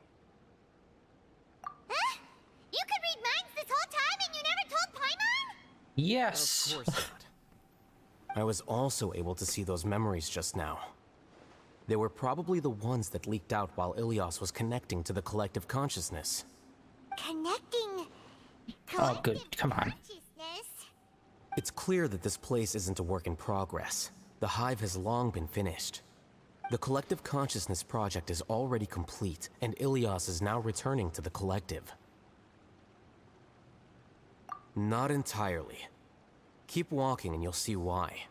Huh? You could read minds this whole time and you never told Paimon? Yes. Of course not. I was also able to see those memories just now. They were probably the ones that leaked out while Ilyas was connecting to the collective consciousness. Connecting... Oh, good. Come on. It's clear that this place isn't a work in progress. The hive has long been finished. The collective consciousness project is already complete, and Ilyas is now returning to the collective. Not entirely. Keep walking and you'll see why.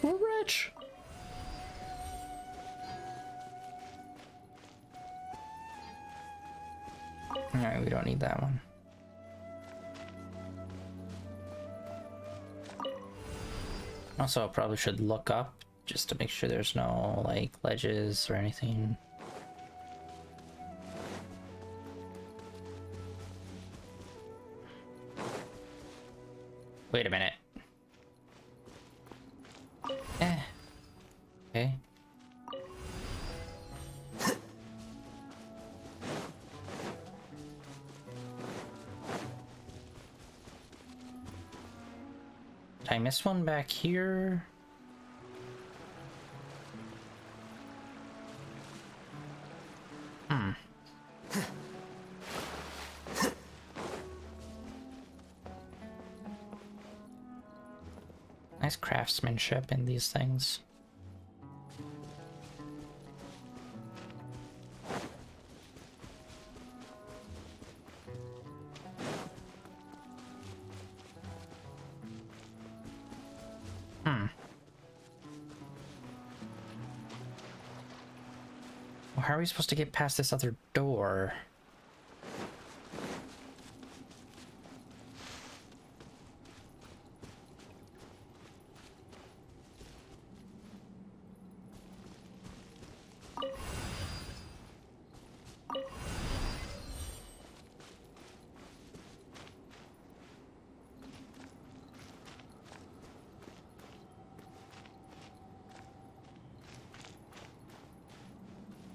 We're rich. don't need that one. Also, I probably should look up just to make sure there's no, like, ledges or anything. Wait a minute. Okay. Did I miss one back here? Hmm. Nice craftsmanship in these things. Well, how are we supposed to get past this other door?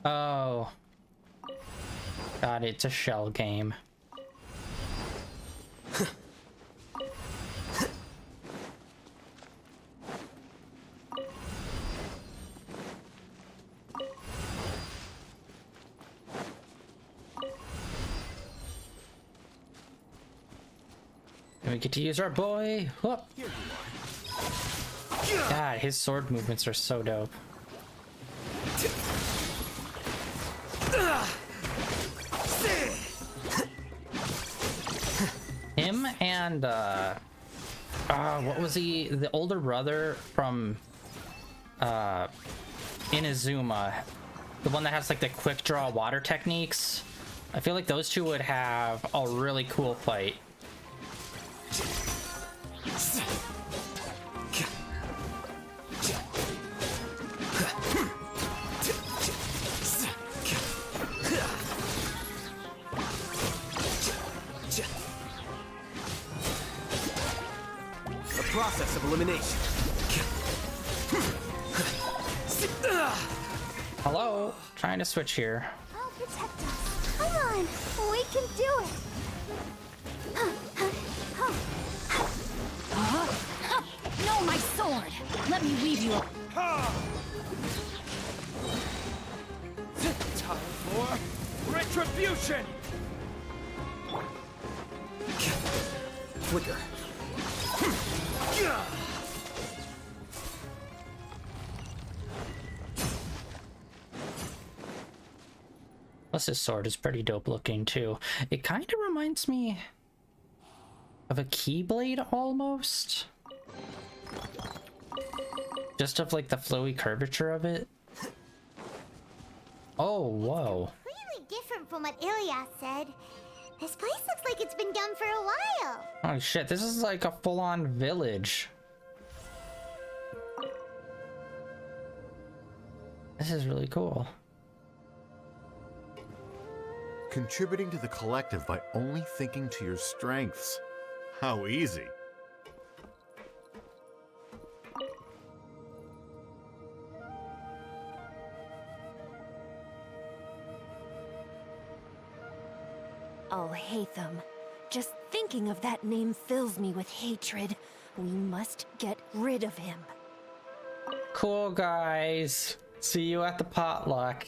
Oh. God, it's a shell game. And we get to use our boy. Whoop. God, his sword movements are so dope. Him and what was he? The older brother from Inazuma, the one that has like the quick draw water techniques. I feel like those two would have a really cool fight. Process of elimination. Hello, trying to switch here. I'll protect us. Come on, we can do it. No, my sword! Let me weave you up. Time for retribution. Flicker. Plus his sword is pretty dope looking too. It kind of reminds me of a Keyblade almost. Just of like the flowy curvature of it. Oh, whoa. Completely different from what Ilyas said. This place looks like it's been done for a while. Oh shit, this is like a full-on village. This is really cool. Contributing to the collective by only thinking to your strengths. How easy. Oh, Hatham. Just thinking of that name fills me with hatred. We must get rid of him. Cool, guys. See you at the potluck.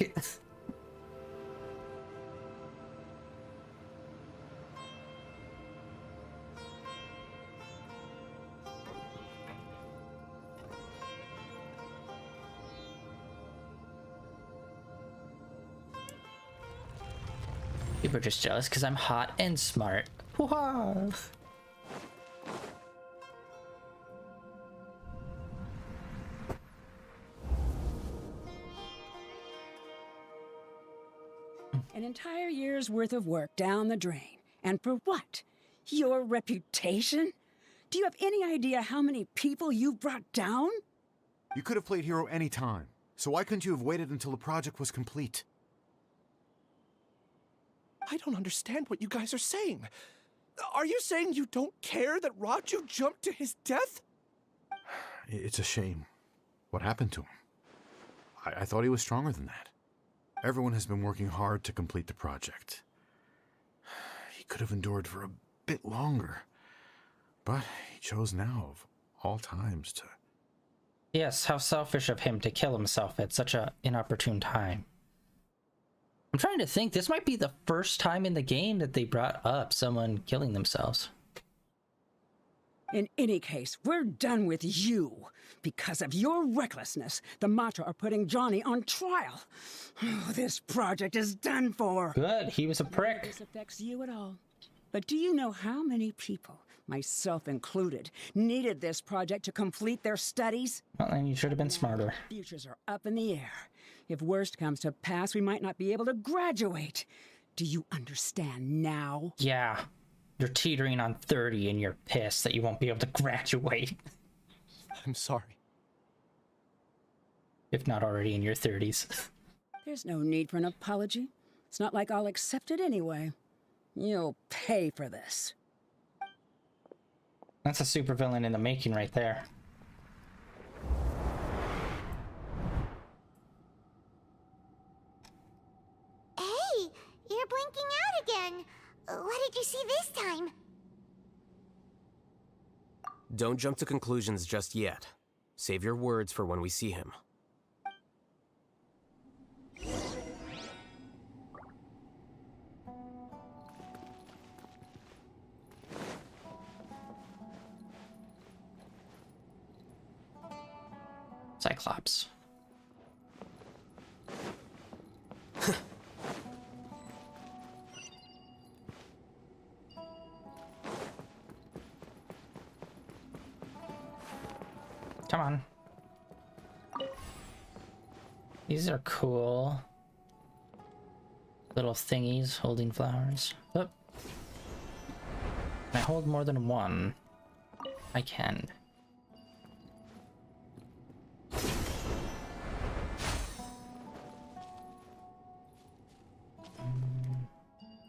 People are just jealous because I'm hot and smart. Hoo-ha! An entire year's worth of work down the drain. And for what? Your reputation? Do you have any idea how many people you've brought down? You could have played hero any time, so why couldn't you have waited until the project was complete? I don't understand what you guys are saying. Are you saying you don't care that Raju jumped to his death? It's a shame. What happened to him? I thought he was stronger than that. Everyone has been working hard to complete the project. He could have endured for a bit longer. But he chose now, of all times, to... Yes, how selfish of him to kill himself at such an inopportune time. I'm trying to think, this might be the first time in the game that they brought up someone killing themselves. In any case, we're done with you. Because of your recklessness, the Matra are putting Johnny on trial. Oh, this project is done for. Good, he was a prick. This affects you at all. But do you know how many people, myself included, needed this project to complete their studies? Well, then you should have been smarter. Futures are up in the air. If worst comes to pass, we might not be able to graduate. Do you understand now? Yeah. You're teetering on 30 and you're pissed that you won't be able to graduate. I'm sorry. If not already in your 30s. There's no need for an apology. It's not like I'll accept it anyway. You'll pay for this. That's a supervillain in the making right there. Hey, you're blinking out again. What did you see this time? Don't jump to conclusions just yet. Save your words for when we see him. Cyclops. Come on. These are cool. Little thingies holding flowers. Oh. Can I hold more than one? I can.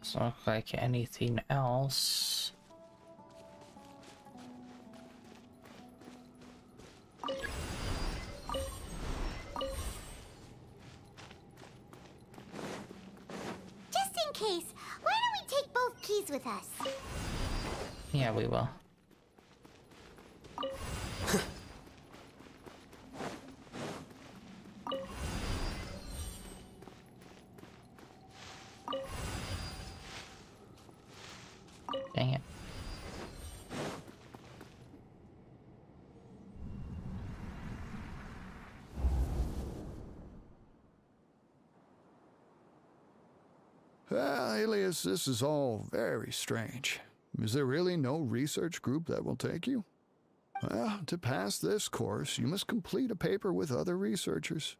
Doesn't look like anything else. Just in case, why don't we take both keys with us? Yeah, we will. Dang it. Alias, this is all very strange. Is there really no research group that will take you? Well, to pass this course, you must complete a paper with other researchers.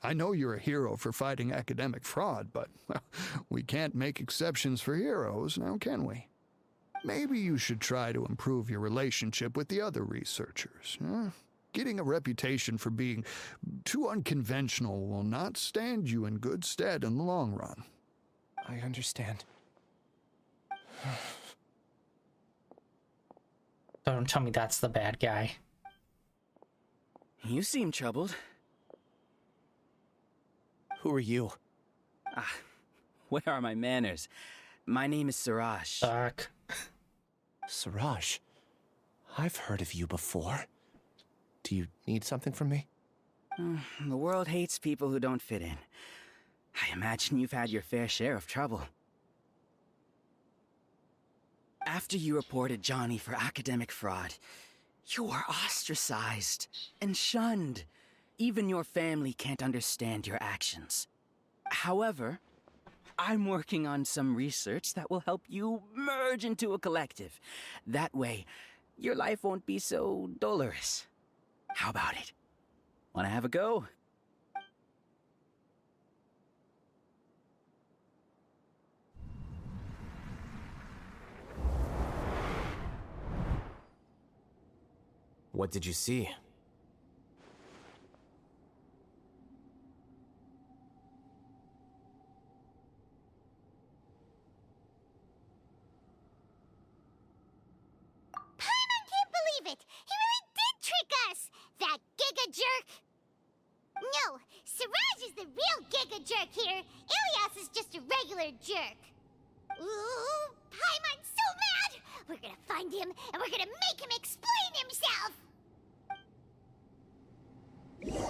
I know you're a hero for fighting academic fraud, but well, we can't make exceptions for heroes, now can we? Maybe you should try to improve your relationship with the other researchers. Getting a reputation for being too unconventional will not stand you in good stead in the long run. I understand. Don't tell me that's the bad guy. You seem troubled. Who are you? Ah, where are my manners? My name is Siraj. Fuck. Siraj, I've heard of you before. Do you need something from me? The world hates people who don't fit in. I imagine you've had your fair share of trouble. After you reported Johnny for academic fraud, you were ostracized and shunned. Even your family can't understand your actions. However, I'm working on some research that will help you merge into a collective. That way, your life won't be so dolorous. How about it? Wanna have a go? What did you see? Paimon can't believe it! He really did trick us! That giga jerk! No, Siraj is the real giga jerk here. Ilias is just a regular jerk. Ooh, Paimon's so mad! We're gonna find him, and we're gonna make him explain himself! Ilias!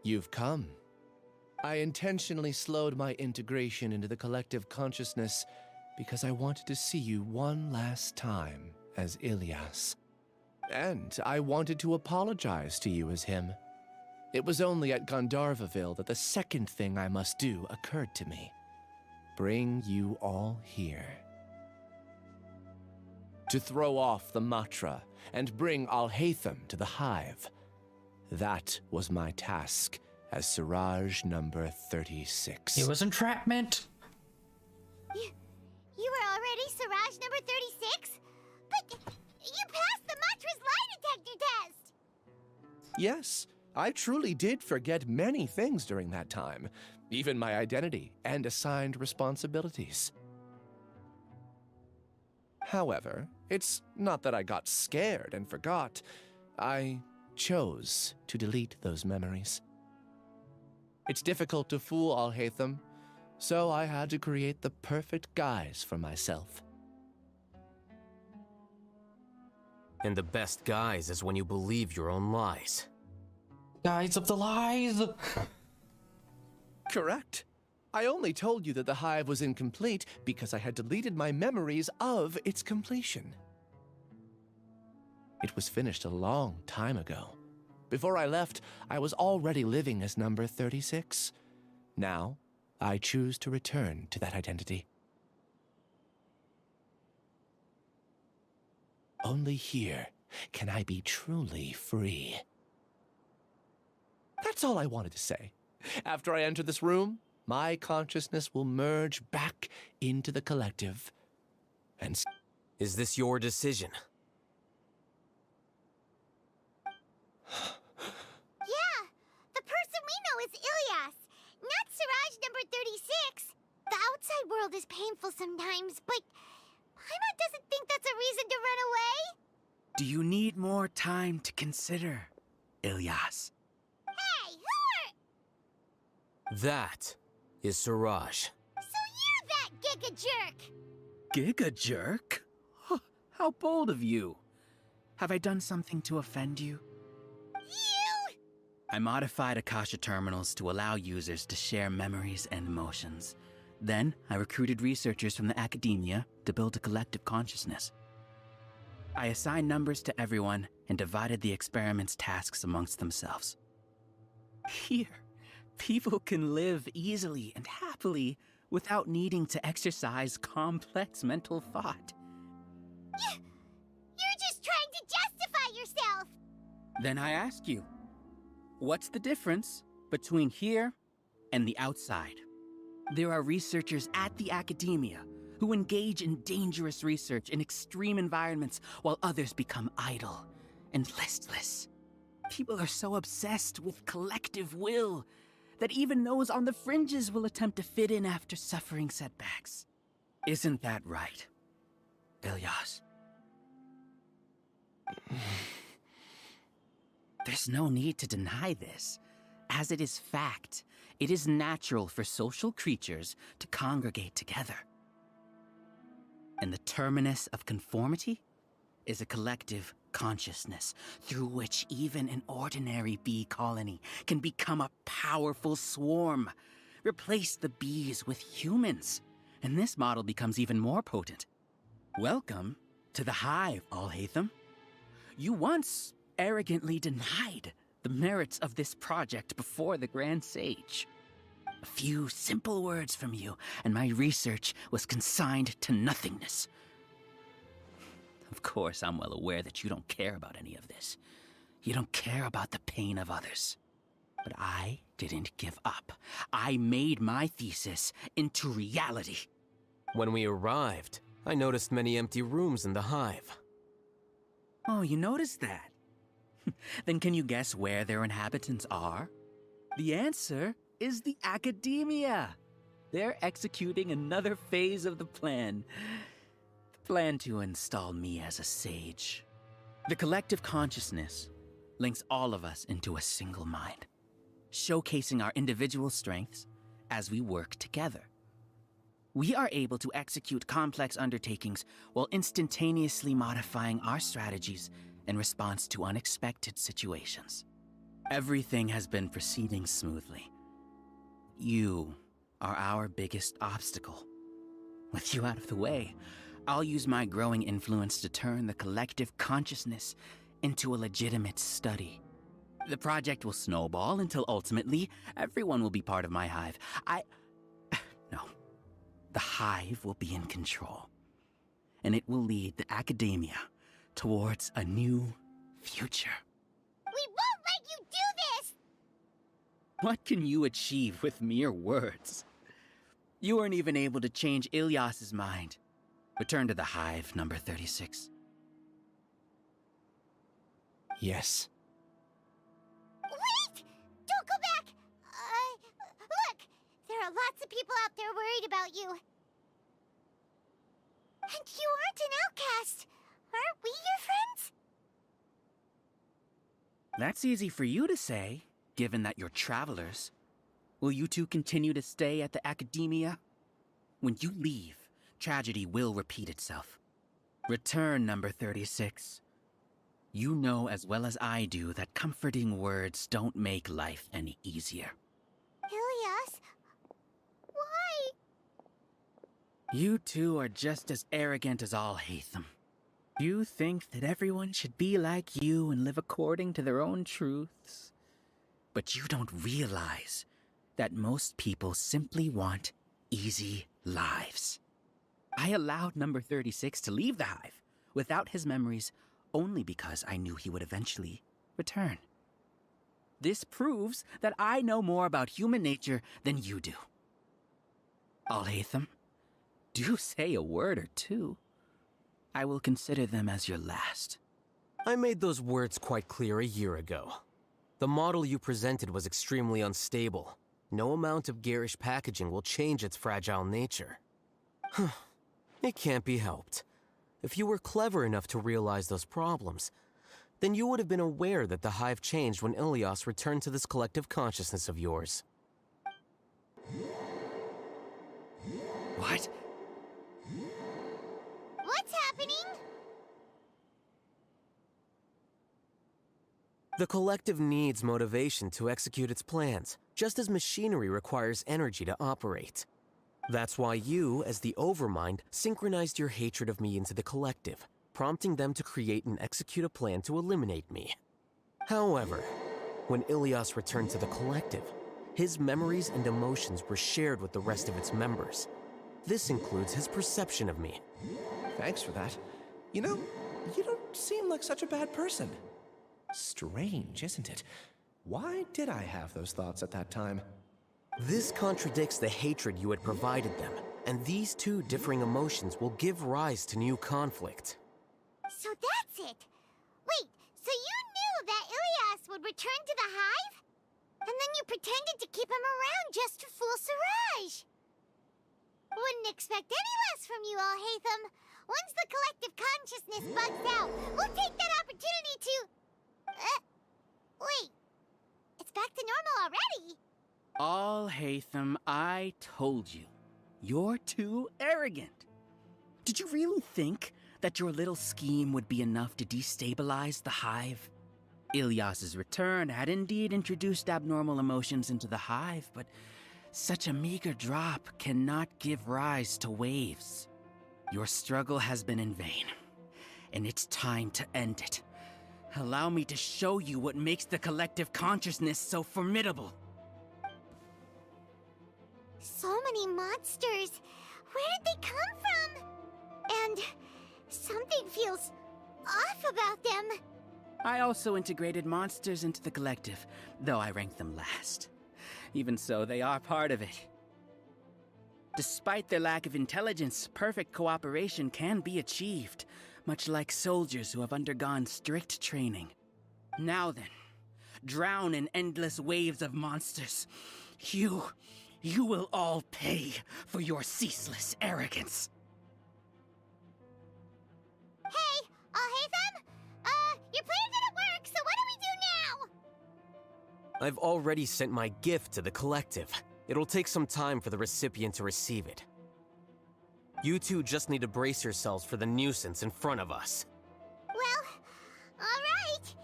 You've come. I intentionally slowed my integration into the collective consciousness because I wanted to see you one last time as Ilias. And I wanted to apologize to you as him. It was only at Gandharvaville that the second thing I must do occurred to me. Bring you all here. To throw off the Matra and bring Alhaitham to the Hive. That was my task as Siraj number 36. It was entrapment. You were already Siraj number 36? But you passed the Matra's lie detector test! Yes, I truly did forget many things during that time, even my identity and assigned responsibilities. However, it's not that I got scared and forgot. I chose to delete those memories. It's difficult to fool Alhaitham, so I had to create the perfect guise for myself. And the best guise is when you believe your own lies. Guys of the lies! Correct. I only told you that the hive was incomplete because I had deleted my memories of its completion. It was finished a long time ago. Before I left, I was already living as number 36. Now, I choose to return to that identity. Only here can I be truly free. That's all I wanted to say. After I enter this room, my consciousness will merge back into the collective. And is this your decision? Yeah, the person we know is Ilias, not Siraj number 36. The outside world is painful sometimes, but Paimon doesn't think that's a reason to run away. Do you need more time to consider, Ilias? Hey, who are... That is Siraj. So you're that giga jerk! Giga jerk? Huh, how bold of you. Have I done something to offend you? You! I modified Akasha terminals to allow users to share memories and emotions. Then, I recruited researchers from the academia to build a collective consciousness. I assigned numbers to everyone and divided the experiment's tasks amongst themselves. Here, people can live easily and happily without needing to exercise complex mental thought. You're just trying to justify yourself! Then I ask you, what's the difference between here and the outside? There are researchers at the academia who engage in dangerous research in extreme environments while others become idle and listless. People are so obsessed with collective will that even those on the fringes will attempt to fit in after suffering setbacks. Isn't that right, Ilias? There's no need to deny this. As it is fact, it is natural for social creatures to congregate together. And the terminus of conformity is a collective consciousness through which even an ordinary bee colony can become a powerful swarm. Replace the bees with humans, and this model becomes even more potent. Welcome to the hive, Alhaitham. You once arrogantly denied the merits of this project before the Grand Sage. A few simple words from you, and my research was consigned to nothingness. Of course, I'm well aware that you don't care about any of this. You don't care about the pain of others. But I didn't give up. I made my thesis into reality. When we arrived, I noticed many empty rooms in the hive. Oh, you noticed that? Then can you guess where their inhabitants are? The answer is the academia. They're executing another phase of the plan. The plan to install me as a sage. The collective consciousness links all of us into a single mind, showcasing our individual strengths as we work together. We are able to execute complex undertakings while instantaneously modifying our strategies in response to unexpected situations. Everything has been proceeding smoothly. You are our biggest obstacle. With you out of the way, I'll use my growing influence to turn the collective consciousness into a legitimate study. The project will snowball until ultimately everyone will be part of my hive. No. The hive will be in control. And it will lead the academia towards a new future. We won't let you do this! What can you achieve with mere words? You weren't even able to change Ilyas's mind. Return to the hive, number 36. Yes. Wait! Don't go back! Look! There are lots of people out there worried about you. And you aren't an outcast. Aren't we your friends? That's easy for you to say, given that you're travelers. Will you two continue to stay at the academia? When you leave, tragedy will repeat itself. Return, number 36. You know as well as I do that comforting words don't make life any easier. Ilyas? Why? You two are just as arrogant as all Hatham. You think that everyone should be like you and live according to their own truths. But you don't realize that most people simply want easy lives. I allowed number 36 to leave the hive without his memories only because I knew he would eventually return. This proves that I know more about human nature than you do. Al-Hatham, do say a word or two. I will consider them as your last. I made those words quite clear a year ago. The model you presented was extremely unstable. No amount of garish packaging will change its fragile nature. It can't be helped. If you were clever enough to realize those problems, then you would have been aware that the hive changed when Ilyas returned to this collective consciousness of yours. What? What's happening? The collective needs motivation to execute its plans, just as machinery requires energy to operate. That's why you, as the Overmind, synchronized your hatred of me into the collective, prompting them to create and execute a plan to eliminate me. However, when Ilyas returned to the collective, his memories and emotions were shared with the rest of its members. This includes his perception of me. Thanks for that. You know, you don't seem like such a bad person. Strange, isn't it? Why did I have those thoughts at that time? This contradicts the hatred you had provided them, and these two differing emotions will give rise to new conflict. So that's it. Wait, so you knew that Ilyas would return to the hive? And then you pretended to keep him around just to fool Siraj. Wouldn't expect any less from you, Al-Hatham. Once the collective consciousness bugs out, we'll take that opportunity to... wait. It's back to normal already. Al-Hatham, I told you. You're too arrogant. Did you really think that your little scheme would be enough to destabilize the hive? Ilyas's return had indeed introduced abnormal emotions into the hive, but such a meager drop cannot give rise to waves. Your struggle has been in vain, and it's time to end it. Allow me to show you what makes the collective consciousness so formidable. So many monsters. Where did they come from? And something feels off about them. I also integrated monsters into the collective, though I ranked them last. Even so, they are part of it. Despite their lack of intelligence, perfect cooperation can be achieved, much like soldiers who have undergone strict training. Now then, drown in endless waves of monsters. You will all pay for your ceaseless arrogance. Hey, Haytham? Your plan didn't work, so what do we do now? I've already sent my gift to the collective. It'll take some time for the recipient to receive it. You two just need to brace yourselves for the nuisance in front of us. Well, alright.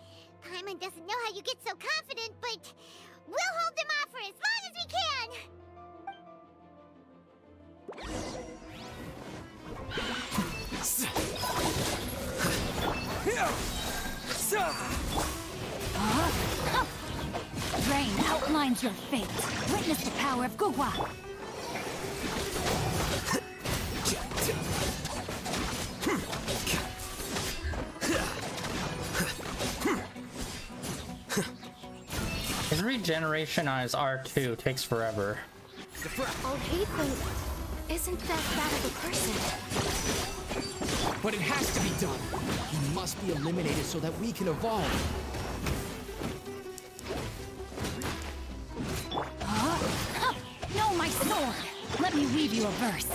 Paimon doesn't know how you get so confident, but we'll hold them off for as long as we can. Rain outlines your fate. Witness the power of Gugwa. His regeneration on his R2 takes forever. Oh, Haytham, isn't that of a person? But it has to be done. He must be eliminated so that we can evolve. No, my sword! Let me weave you a verse.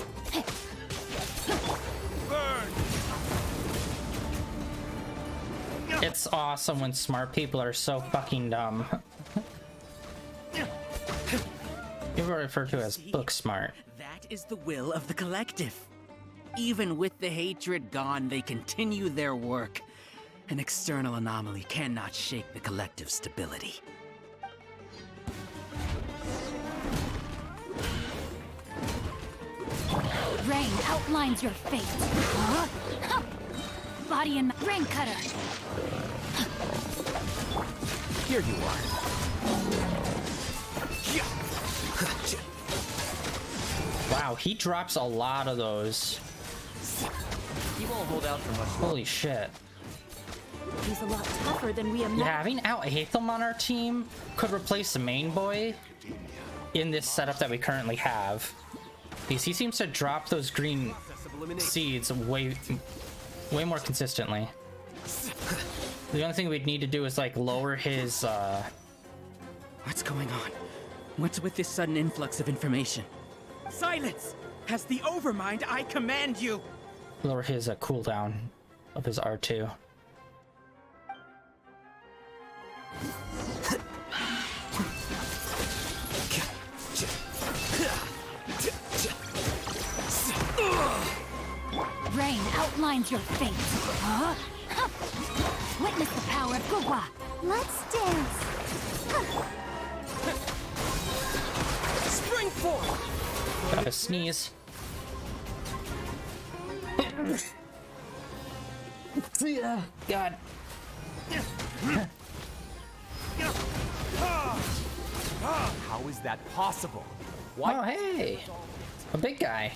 It's awesome when smart people are so fucking dumb. People are referred to as book smart. That is the will of the collective. Even with the hatred gone, they continue their work. An external anomaly cannot shake the collective's stability. Rain outlines your fate. Body and rain cutter. Here you are. Wow, he drops a lot of those. He won't hold out for much longer. Holy shit. He's a lot tougher than we imagined. Yeah, having out Haytham on our team could replace the main boy in this setup that we currently have. Because he seems to drop those green seeds way more consistently. The only thing we'd need to do is like lower his What's going on? What's with this sudden influx of information? Silence! As the Overmind, I command you! lower his cooldown of his R2. Rain outlines your fate. Witness the power of Gugwa. Let's dance. Spring forth! Got a sneeze. God. How is that possible? What? Oh, hey! A big guy.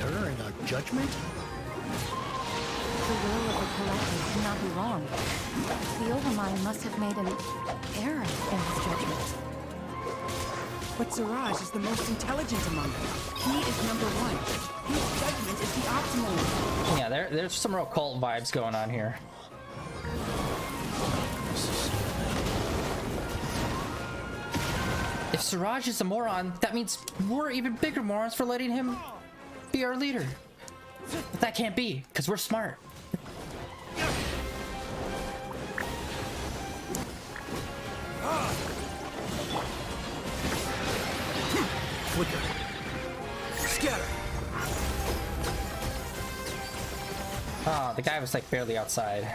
Error in our judgment? The will of the collective cannot be wrong. The Overmind must have made an error in his judgment. But Siraj is the most intelligent among them. He is number one. His judgment is the optimal one. Yeah, there's some real cult vibes going on here. If Siraj is a moron, that means we're even bigger morons for letting him be our leader. But that can't be, because we're smart. Flicker. Scatter. Oh, the guy was like barely outside.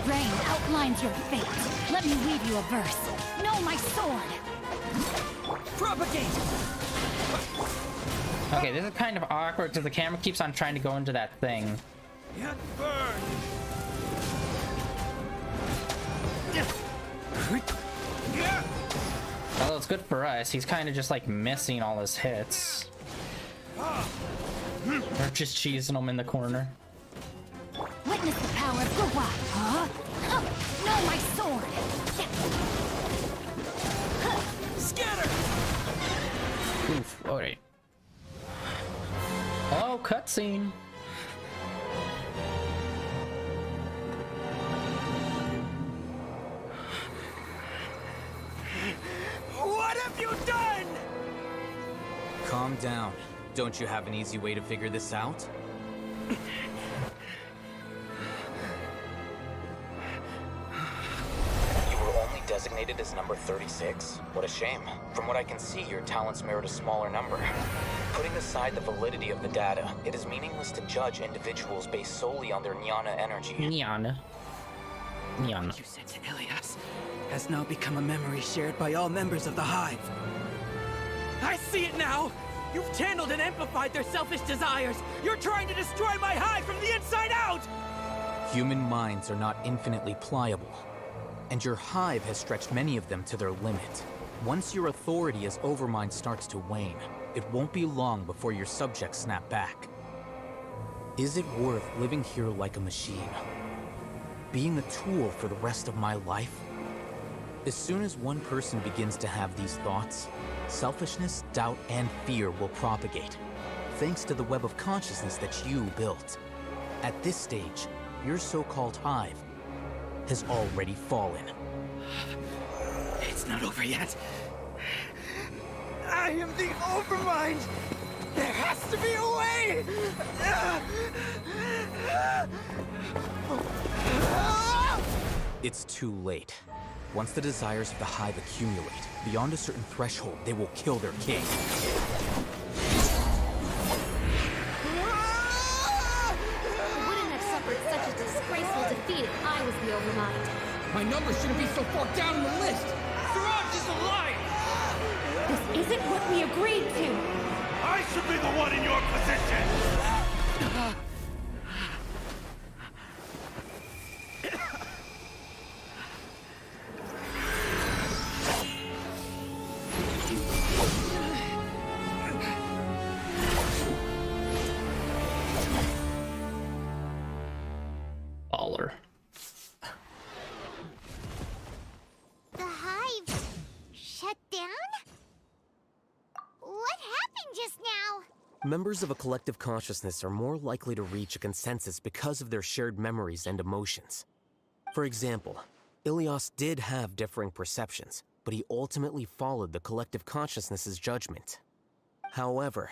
Rain outlines your fate. Let me weave you a verse. No, my sword. Propagate. Okay, this is kind of awkward because the camera keeps on trying to go into that thing. Burn. Although it's good for us, he's kind of just like missing all his hits. Or just cheesing them in the corner. Witness the power of Gua. Huh? Oh, no, my sword. Scatter! Oof, alright. Oh, cutscene. What have you done? Calm down. Don't you have an easy way to figure this out? You were only designated as number 36? What a shame. From what I can see, your talents merit a smaller number. Putting aside the validity of the data, it is meaningless to judge individuals based solely on their jnana energy. Jnana. What you said to Ilias has now become a memory shared by all members of the Hive. I see it now! You've channeled and amplified their selfish desires! You're trying to destroy my Hive from the inside out! Human minds are not infinitely pliable, and your Hive has stretched many of them to their limit. Once your authority as Overmind starts to wane, it won't be long before your subjects snap back. Is it worth living here like a machine? Being a tool for the rest of my life? As soon as one person begins to have these thoughts, selfishness, doubt, and fear will propagate, thanks to the web of consciousness that you built. At this stage, your so-called Hive has already fallen. It's not over yet. I am the Overmind! There has to be a way! It's too late. Once the desires of the Hive accumulate, beyond a certain threshold, they will kill their king. I wouldn't have suffered such a disgraceful defeat if I was the Overmind. My number shouldn't be so far down the list! Siraj is alive! This isn't what we agreed to! I should be the one in your position! Baller. The Hive shut down? What happened just now? Members of a collective consciousness are more likely to reach a consensus because of their shared memories and emotions. For example, Ilias did have differing perceptions, but he ultimately followed the collective consciousness's judgment. However,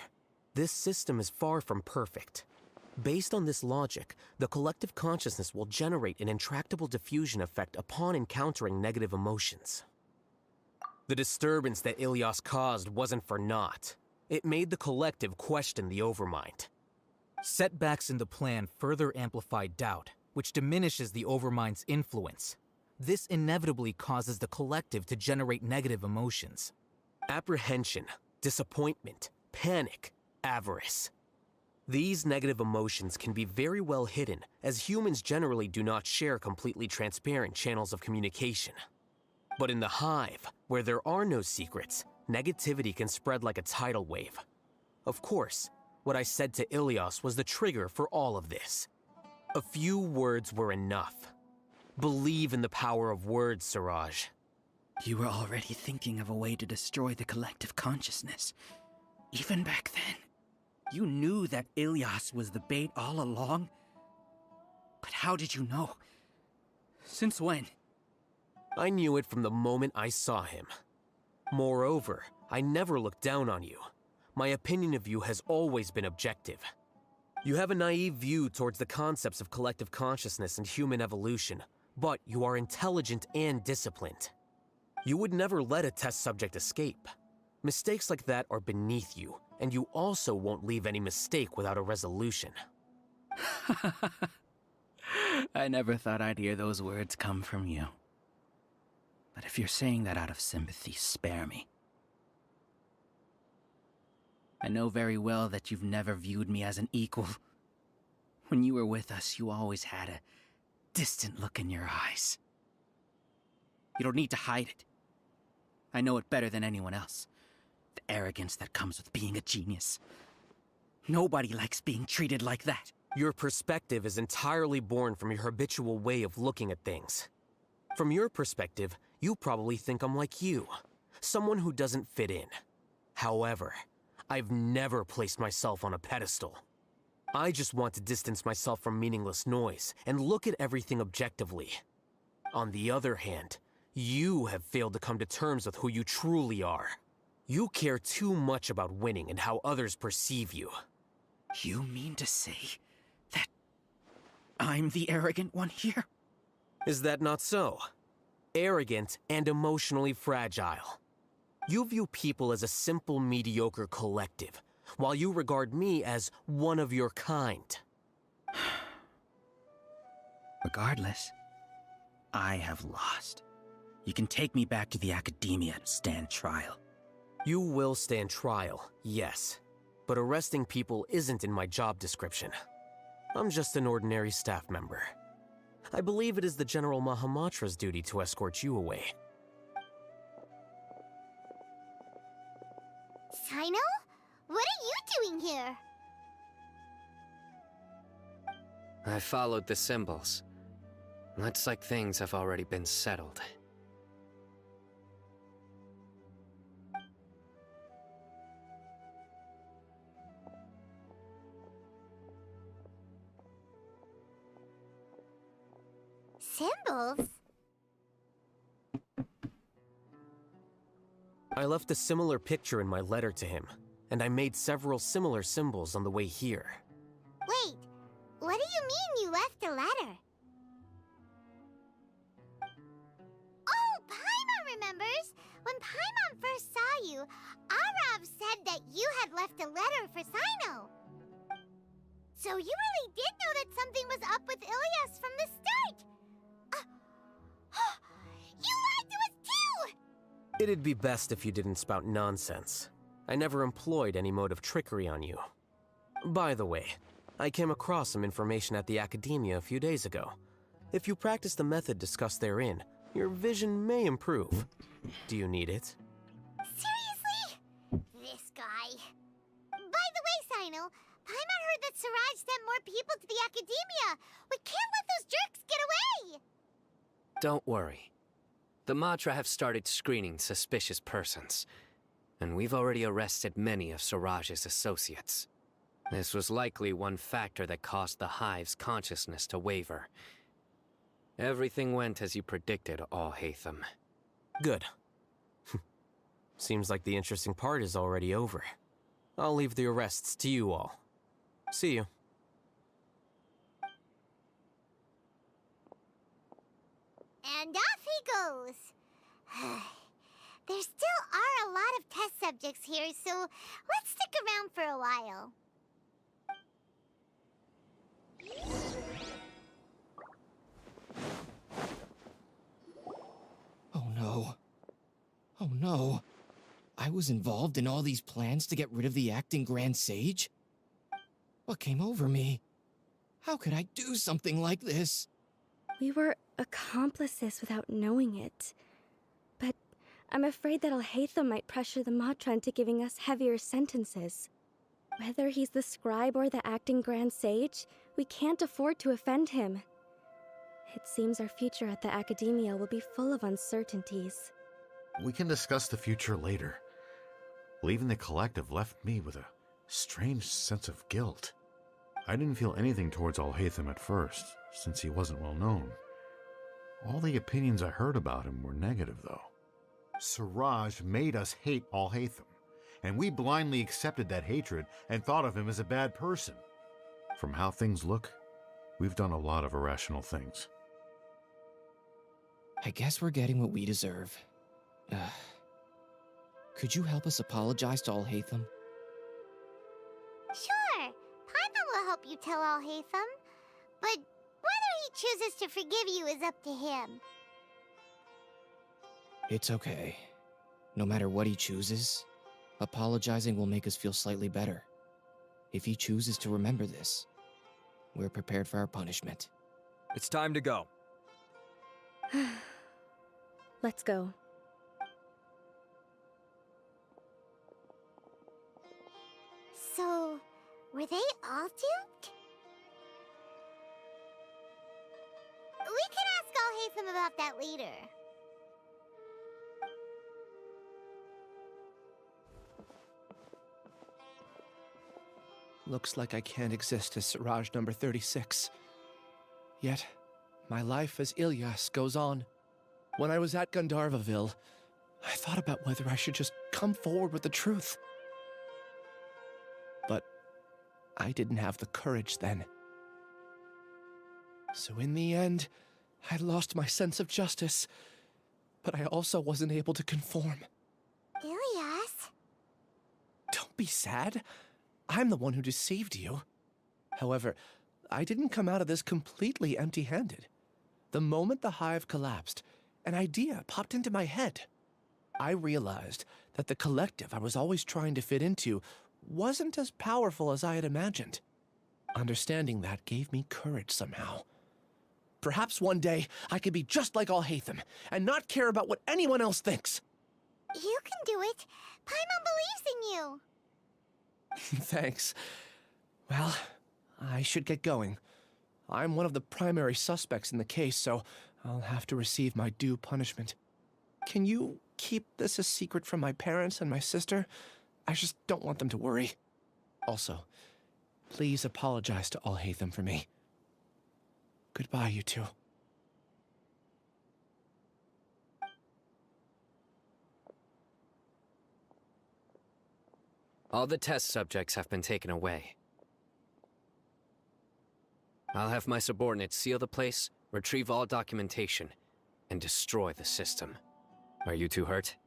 this system is far from perfect. Based on this logic, the collective consciousness will generate an intractable diffusion effect upon encountering negative emotions. The disturbance that Ilias caused wasn't for naught. It made the collective question the Overmind. Setbacks in the plan further amplify doubt, which diminishes the Overmind's influence. This inevitably causes the collective to generate negative emotions. Apprehension, disappointment, panic, avarice. These negative emotions can be very well hidden, as humans generally do not share completely transparent channels of communication. But in the Hive, where there are no secrets, negativity can spread like a tidal wave. Of course, what I said to Ilias was the trigger for all of this. A few words were enough. Believe in the power of words, Siraj. You were already thinking of a way to destroy the collective consciousness. Even back then, you knew that Ilias was the bait all along. But how did you know? Since when? I knew it from the moment I saw him. Moreover, I never looked down on you. My opinion of you has always been objective. You have a naive view towards the concepts of collective consciousness and human evolution, but you are intelligent and disciplined. You would never let a test subject escape. Mistakes like that are beneath you, and you also won't leave any mistake without a resolution. I never thought I'd hear those words come from you. But if you're saying that out of sympathy, spare me. I know very well that you've never viewed me as an equal. When you were with us, you always had a distant look in your eyes. You don't need to hide it. I know it better than anyone else. The arrogance that comes with being a genius. Nobody likes being treated like that. Your perspective is entirely born from your habitual way of looking at things. From your perspective, you probably think I'm like you, someone who doesn't fit in. However, I've never placed myself on a pedestal. I just want to distance myself from meaningless noise and look at everything objectively. On the other hand, you have failed to come to terms with who you truly are. You care too much about winning and how others perceive you. You mean to say that I'm the arrogant one here? Is that not so? Arrogant and emotionally fragile. You view people as a simple, mediocre collective, while you regard me as one of your kind. Regardless, I have lost. You can take me back to the academia to stand trial. You will stand trial, yes. But arresting people isn't in my job description. I'm just an ordinary staff member. I believe it is the General Mahamatra's duty to escort you away. Sino? What are you doing here? I followed the symbols. Looks like things have already been settled. Symbols? I left a similar picture in my letter to him, and I made several similar symbols on the way here. Wait, what do you mean you left a letter? Oh, Paimon remembers! When Paimon first saw you, Arav said that you had left a letter for Sino. So you really did know that something was up with Ilias from the start! You lied to us too! It'd be best if you didn't spout nonsense. I never employed any mode of trickery on you. By the way, I came across some information at the Academia a few days ago. If you practice the method discussed therein, your vision may improve. Do you need it? Seriously? This guy. By the way, Sino, Paimon heard that Siraj sent more people to the Academia. We can't let those jerks get away! Don't worry. The Matra have started screening suspicious persons, and we've already arrested many of Siraj's associates. This was likely one factor that caused the Hive's consciousness to waver. Everything went as you predicted, Al-Haytham. Good. Seems like the interesting part is already over. I'll leave the arrests to you all. See you. And off he goes. There still are a lot of test subjects here, so let's stick around for a while. Oh no. Oh no. I was involved in all these plans to get rid of the acting Grand Sage? What came over me? How could I do something like this? We were accomplices without knowing it. But I'm afraid that Al-Haytham might pressure the Matra into giving us heavier sentences. Whether he's the scribe or the acting Grand Sage, we can't afford to offend him. It seems our future at the Academia will be full of uncertainties. We can discuss the future later. Leaving the collective left me with a strange sense of guilt. I didn't feel anything towards Al-Haytham at first, since he wasn't well known. All the opinions I heard about him were negative, though. Siraj made us hate Al-Haytham, and we blindly accepted that hatred and thought of him as a bad person. From how things look, we've done a lot of irrational things. I guess we're getting what we deserve. Could you help us apologize to Al-Haytham? Sure, Paimon will help you tell Al-Haytham. But whether he chooses to forgive you is up to him. It's okay. No matter what he chooses, apologizing will make us feel slightly better. If he chooses to remember this, we're prepared for our punishment. It's time to go. Let's go. So, were they all duped? We can ask Al Haitham about that later. Looks like I can't exist as Siraj number 36. Yet, my life as Ilyas goes on. When I was at Gandharvaville, I thought about whether I should just come forward with the truth. But I didn't have the courage then. So in the end, I lost my sense of justice, but I also wasn't able to conform. Ilyas? Don't be sad. I'm the one who deceived you. However, I didn't come out of this completely empty-handed. The moment the hive collapsed, an idea popped into my head. I realized that the collective I was always trying to fit into wasn't as powerful as I had imagined. Understanding that gave me courage somehow. Perhaps one day I could be just like Al Haitham and not care about what anyone else thinks. You can do it. Paimon believes in you. Thanks. Well, I should get going. I'm one of the primary suspects in the case, so I'll have to receive my due punishment. Can you keep this a secret from my parents and my sister? I just don't want them to worry. Also, please apologize to Al Haitham for me. Goodbye, you two. All the test subjects have been taken away. I'll have my subordinates seal the place, retrieve all documentation, and destroy the system. Are you two hurt?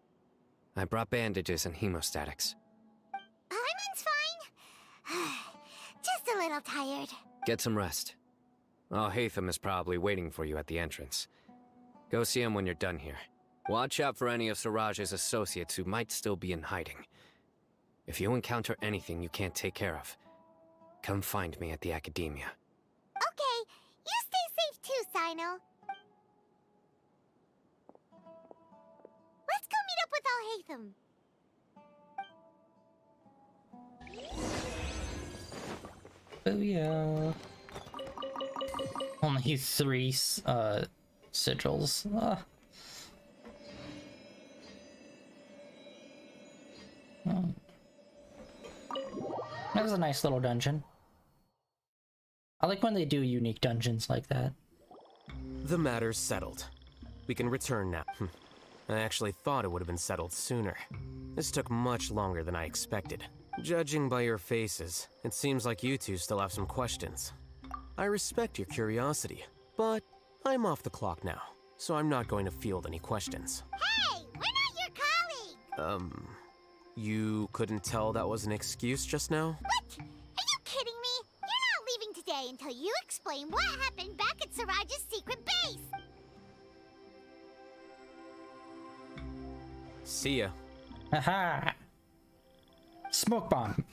I brought bandages and hemostatics. Paimon's fine. Just a little tired. Get some rest. Al Haitham is probably waiting for you at the entrance. Go see him when you're done here. Watch out for any of Siraj's associates who might still be in hiding. If you encounter anything you can't take care of, come find me at the academia. Okay, you stay safe too, Sino. Let's go meet up with Al Haitham. Oh yeah. Only 3 sigils. Oh. That was a nice little dungeon. I like when they do unique dungeons like that. The matter's settled. We can return now. I actually thought it would have been settled sooner. This took much longer than I expected. Judging by your faces, it seems like you two still have some questions. I respect your curiosity, but I'm off the clock now, so I'm not going to field any questions. Hey, we're not your colleague! You couldn't tell that was an excuse just now? What? Are you kidding me? You're not leaving today until you explain what happened back at Siraj's secret base! See ya. Haha! Smoke bomb.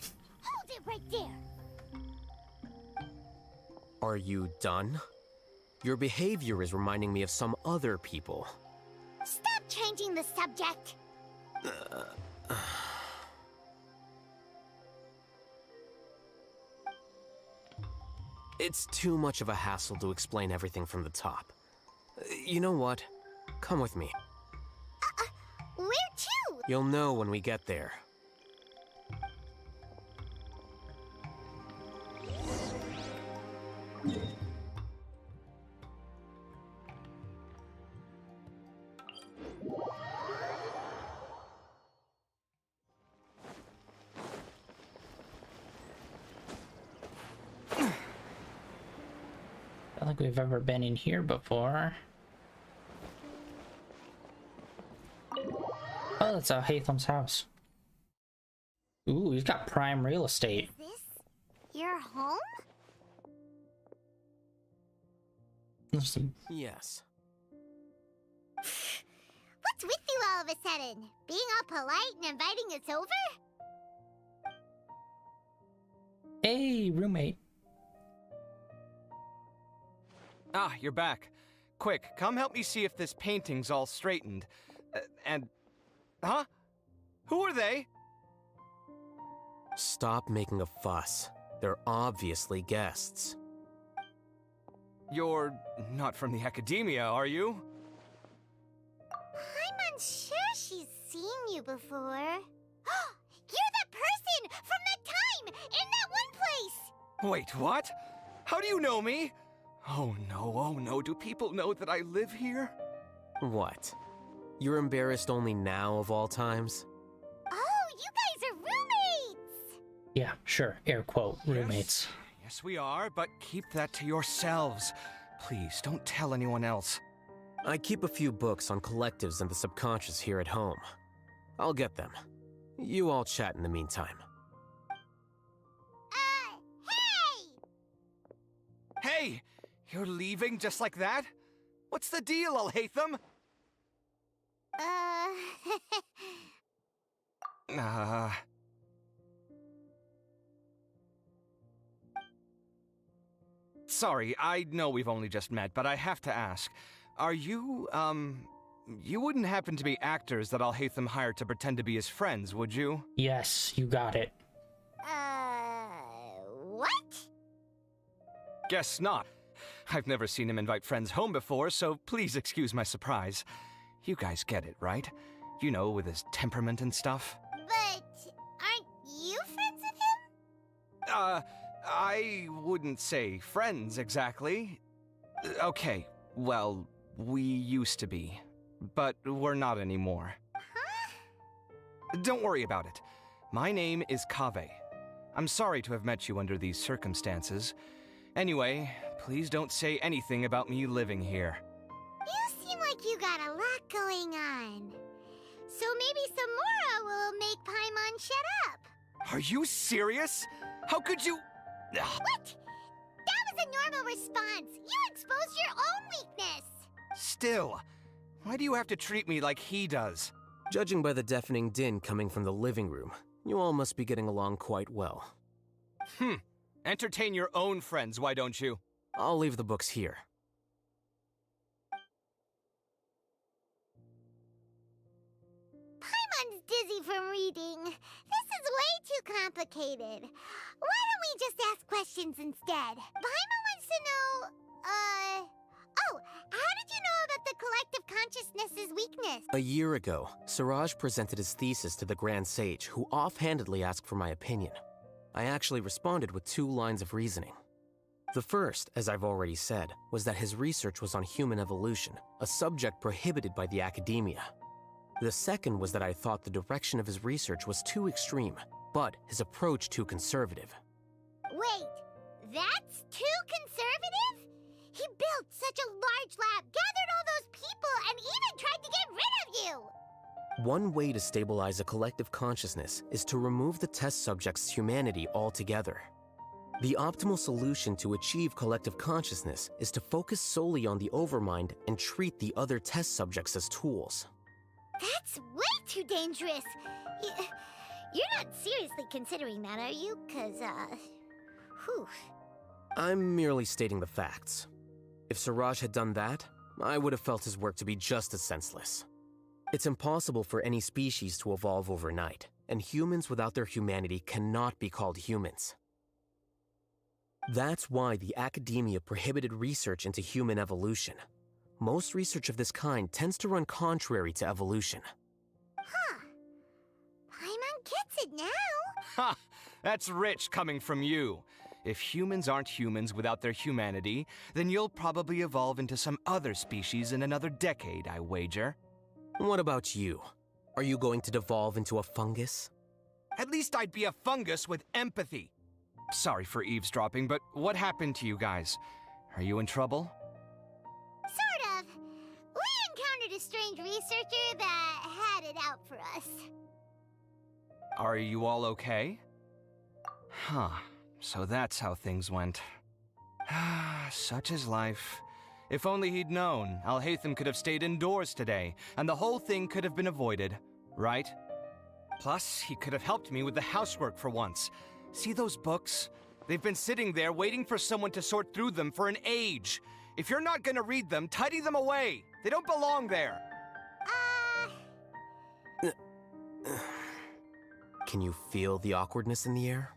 Hold it right there! Are you done? Your behavior is reminding me of some other people. Stop changing the subject! It's too much of a hassle to explain everything from the top. You know what? Come with me. Where to? You'll know when we get there. I don't think we've ever been in here before. Oh, that's Al Haitham's house. Ooh, he's got prime real estate. Is this your home? Yes. What's with you all of a sudden? Being all polite and inviting us over? Hey, roommate. Ah, you're back. Quick, come help me see if this painting's all straightened. Huh? Who are they? Stop making a fuss. They're obviously guests. You're not from the academia, are you? I'm unsure she's seen you before. You're that person from that time in that one place! Wait, what? How do you know me? Oh no, do people know that I live here? What? You're embarrassed only now of all times? Oh, you guys are roommates! Yeah, sure. Air quote, roommates. Yes, we are, but keep that to yourselves. Please, don't tell anyone else. I keep a few books on collectives and the subconscious here at home. I'll get them. You all chat in the meantime. Hey! Hey! You're leaving just like that? What's the deal, Alhaitham? Sorry, I know we've only just met, but I have to ask. Are you, you wouldn't happen to be actors that Alhaitham hired to pretend to be his friends, would you? Yes, you got it. What? Guess not. I've never seen him invite friends home before, so please excuse my surprise. You guys get it, right? You know, with his temperament and stuff. But aren't you friends with him? I wouldn't say friends exactly. Okay, well, we used to be, but we're not anymore. Huh? Don't worry about it. My name is Kaveh. I'm sorry to have met you under these circumstances. Anyway, please don't say anything about me living here. You seem like you got a lot going on. So maybe Samora will make Paimon shut up. Are you serious? How could you... What? That was a normal response. You exposed your own weakness. Still, why do you have to treat me like he does? Judging by the deafening din coming from the living room, you all must be getting along quite well. Entertain your own friends, why don't you? I'll leave the books here. Paimon's dizzy from reading. This is way too complicated. Why don't we just ask questions instead? Paimon wants to know, Oh, how did you know about the collective consciousness's weakness? A year ago, Siraj presented his thesis to the Grand Sage, who offhandedly asked for my opinion. I actually responded with 2 lines of reasoning. The first, as I've already said, was that his research was on human evolution, a subject prohibited by the academia. The second was that I thought the direction of his research was too extreme, but his approach too conservative. Wait, that's too conservative? He built such a large lab, gathered all those people, and even tried to get rid of you! One way to stabilize a collective consciousness is to remove the test subject's humanity altogether. The optimal solution to achieve collective consciousness is to focus solely on the overmind and treat the other test subjects as tools. That's way too dangerous! You're not seriously considering that, are you? 'Cause, whew. I'm merely stating the facts. If Siraj had done that, I would have felt his work to be just as senseless. It's impossible for any species to evolve overnight, and humans without their humanity cannot be called humans. That's why the academia prohibited research into human evolution. Most research of this kind tends to run contrary to evolution. Huh. Paimon gets it now. Ha! That's rich coming from you. If humans aren't humans without their humanity, then you'll probably evolve into some other species in another decade, I wager. What about you? Are you going to devolve into a fungus? At least I'd be a fungus with empathy. Sorry for eavesdropping, but what happened to you guys? Are you in trouble? Sort of. We encountered a strange researcher that had it out for us. Are you all okay? Huh. So that's how things went. Such is life. If only he'd known, Alhaitham could have stayed indoors today, and the whole thing could have been avoided, right? Plus, he could have helped me with the housework for once. See those books? They've been sitting there waiting for someone to sort through them for an age. If you're not gonna read them, tidy them away. They don't belong there. Can you feel the awkwardness in the air?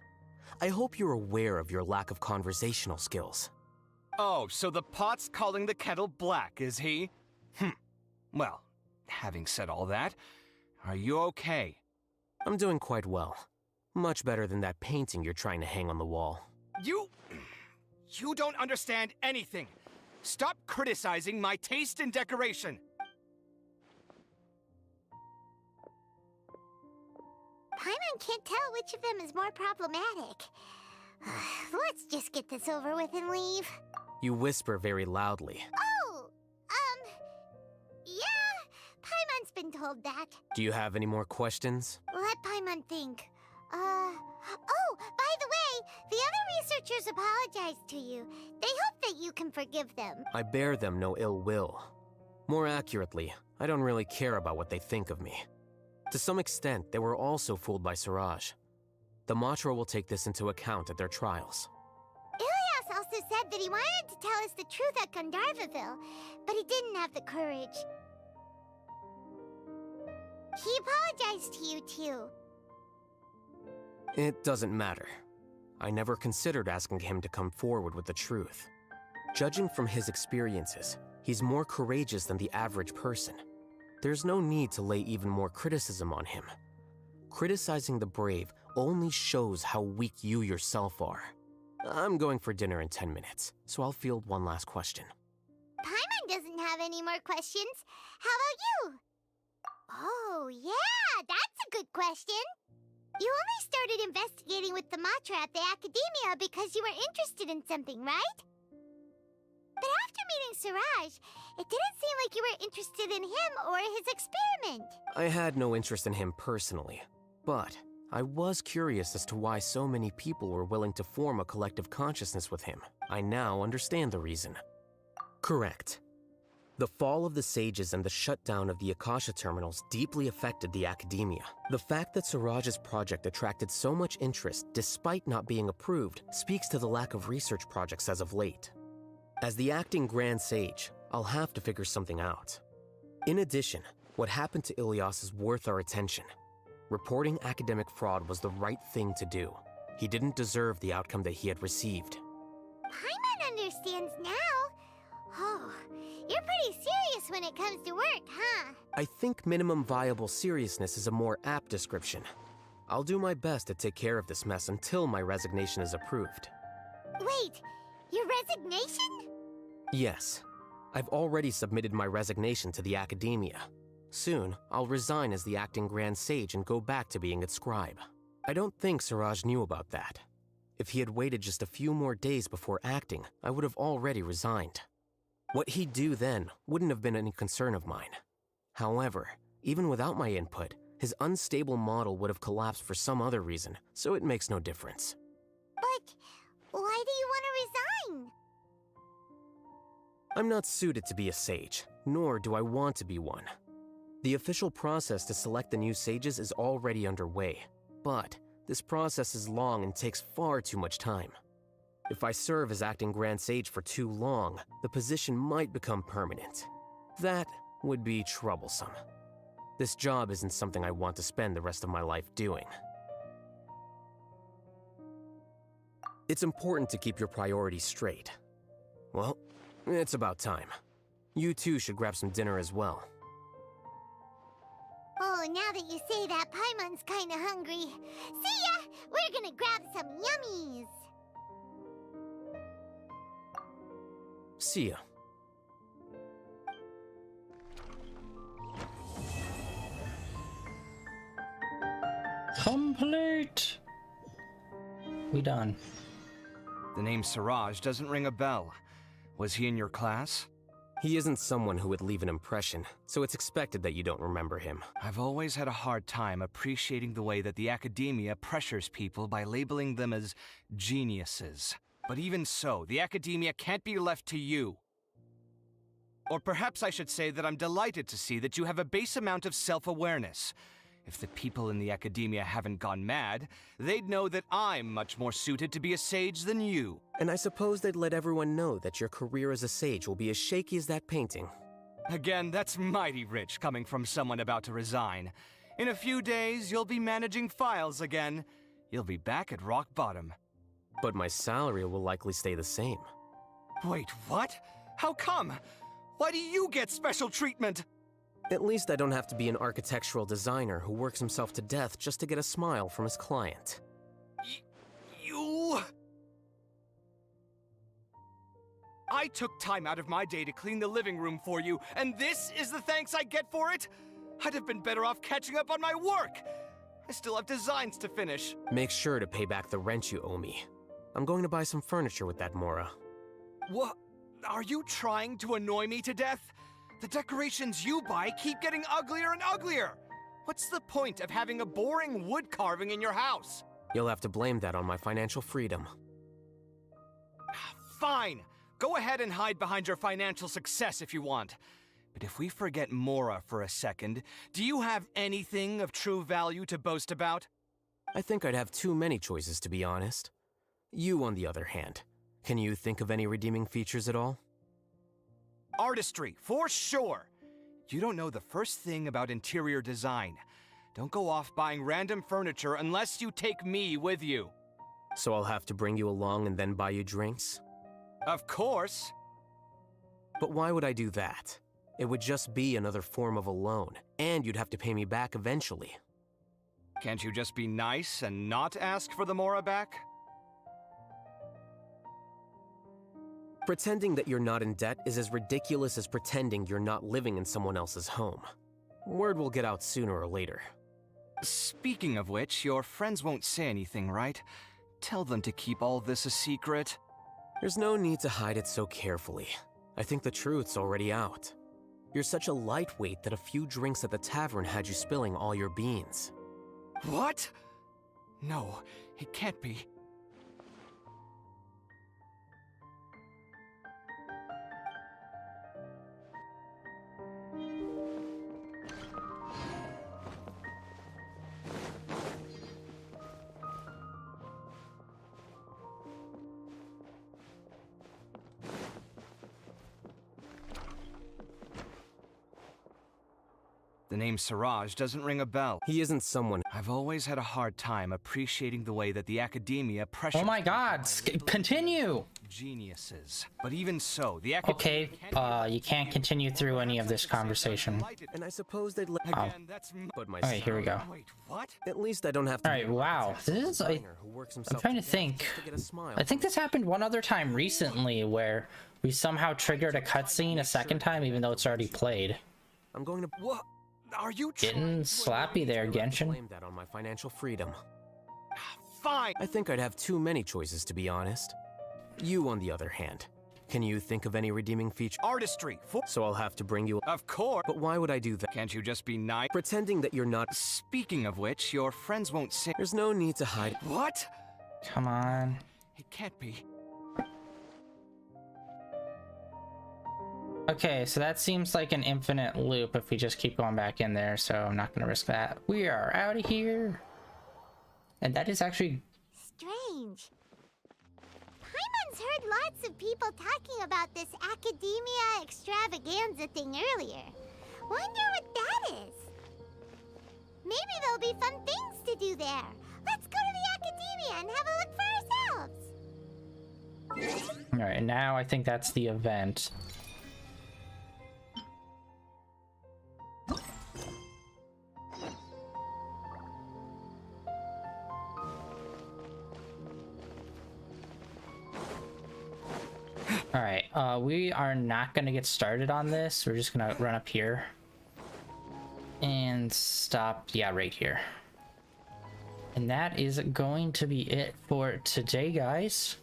I hope you're aware of your lack of conversational skills. Oh, so the pot's calling the kettle black, is he? Well, having said all that, are you okay? I'm doing quite well. Much better than that painting you're trying to hang on the wall. You don't understand anything. Stop criticizing my taste in decoration. Paimon can't tell which of them is more problematic. Let's just get this over with and leave. You whisper very loudly. Oh, yeah, Paimon's been told that. Do you have any more questions? Let Paimon think. Oh, by the way, the other researchers apologized to you. They hope that you can forgive them. I bear them no ill will. More accurately, I don't really care about what they think of me. To some extent, they were also fooled by Siraj. The Matra will take this into account at their trials. Ilias also said that he wanted to tell us the truth at Gandharvaville, but he didn't have the courage. He apologized to you, too. It doesn't matter. I never considered asking him to come forward with the truth. Judging from his experiences, he's more courageous than the average person. There's no need to lay even more criticism on him. Criticizing the brave only shows how weak you yourself are. I'm going for dinner in 10 minutes, so I'll field one last question. Paimon doesn't have any more questions. How about you? Oh, yeah, that's a good question. You only started investigating with the Matra at the Academia because you were interested in something, right? But after meeting Siraj, it didn't seem like you were interested in him or his experiment. I had no interest in him personally, but I was curious as to why so many people were willing to form a collective consciousness with him. I now understand the reason. Correct. The fall of the Sages and the shutdown of the Akasha terminals deeply affected the Academia. The fact that Siraj's project attracted so much interest despite not being approved speaks to the lack of research projects as of late. As the acting Grand Sage, I'll have to figure something out. In addition, what happened to Ilias is worth our attention. Reporting academic fraud was the right thing to do. He didn't deserve the outcome that he had received. Paimon understands now. Oh, you're pretty serious when it comes to work, huh? I think minimum viable seriousness is a more apt description. I'll do my best to take care of this mess until my resignation is approved. Wait, your resignation? Yes. I've already submitted my resignation to the Academia. Soon, I'll resign as the acting Grand Sage and go back to being its scribe. I don't think Siraj knew about that. If he had waited just a few more days before acting, I would have already resigned. What he'd do then wouldn't have been any concern of mine. However, even without my input, his unstable model would have collapsed for some other reason, so it makes no difference. But why do you want to resign? I'm not suited to be a sage, nor do I want to be one. The official process to select the new sages is already underway, but this process is long and takes far too much time. If I serve as acting Grand Sage for too long, the position might become permanent. That would be troublesome. This job isn't something I want to spend the rest of my life doing. It's important to keep your priorities straight. Well, it's about time. You too should grab some dinner as well. Oh, now that you say that, Paimon's kinda hungry. See ya! We're gonna grab some yummies! See ya. Complete! We done. The name Siraj doesn't ring a bell. Was he in your class? He isn't someone who would leave an impression, so it's expected that you don't remember him. I've always had a hard time appreciating the way that the Academia pressures people by labeling them as geniuses. But even so, the Academia can't be left to you. Or perhaps I should say that I'm delighted to see that you have a base amount of self-awareness. If the people in the Academia haven't gone mad, they'd know that I'm much more suited to be a sage than you. And I suppose they'd let everyone know that your career as a sage will be as shaky as that painting. Again, that's mighty rich coming from someone about to resign. In a few days, you'll be managing files again. You'll be back at rock bottom. But my salary will likely stay the same. Wait, what? How come? Why do you get special treatment? At least I don't have to be an architectural designer who works himself to death just to get a smile from his client. You... I took time out of my day to clean the living room for you, and this is the thanks I get for it? I'd have been better off catching up on my work. I still have designs to finish. Make sure to pay back the rent you owe me. I'm going to buy some furniture with that Mora. What? Are you trying to annoy me to death? The decorations you buy keep getting uglier and uglier. What's the point of having a boring wood carving in your house? You'll have to blame that on my financial freedom. Fine. Go ahead and hide behind your financial success if you want. But if we forget Mora for a second, do you have anything of true value to boast about? I think I'd have too many choices, to be honest. You, on the other hand, can you think of any redeeming features at all? Artistry, for sure. You don't know the first thing about interior design. Don't go off buying random furniture unless you take me with you. So I'll have to bring you along and then buy you drinks? Of course. But why would I do that? It would just be another form of a loan, and you'd have to pay me back eventually. Can't you just be nice and not ask for the Mora back? Pretending that you're not in debt is as ridiculous as pretending you're not living in someone else's home. Word will get out sooner or later. Speaking of which, your friends won't say anything, right? Tell them to keep all this a secret. There's no need to hide it so carefully. I think the truth's already out. You're such a lightweight that a few drinks at the tavern had you spilling all your beans. What? No, it can't be. The name Siraj doesn't ring a bell. He isn't someone... I've always had a hard time appreciating the way that the academia pressures... Oh my god, continue! Geniuses. But even so, the Okay, you can't continue through any of this conversation. And I suppose they'd let... Alright, here we go. Wait, what? At least I don't have to... Alright, wow. This is... I'm trying to think. I think this happened one other time recently where we somehow triggered a cutscene a second time even though it's already played. I'm going to... What? Are you getting slappy there, Genshin? Blame that on my financial freedom. Fine. I think I'd have too many choices, to be honest. You, on the other hand, can you think of any redeeming feature? Artistry. So I'll have to bring you... Of course. But why would I do that? Can't you just be nice? Pretending that you're not... Speaking of which, your friends won't say... There's no need to hide... What? Come on. It can't be. Okay, so that seems like an infinite loop if we just keep going back in there, so I'm not going to risk that. We are out of here. And that is actually... Strange. Paimon's heard lots of people talking about this academia extravaganza thing earlier. Wonder what that is. Maybe there'll be fun things to do there. Let's go to the academia and have a look for ourselves. Alright, now I think that's the event. Alright, we are not gonna get started on this. We're just gonna run up here and stop, yeah, right here. And that is going to be it for today, guys.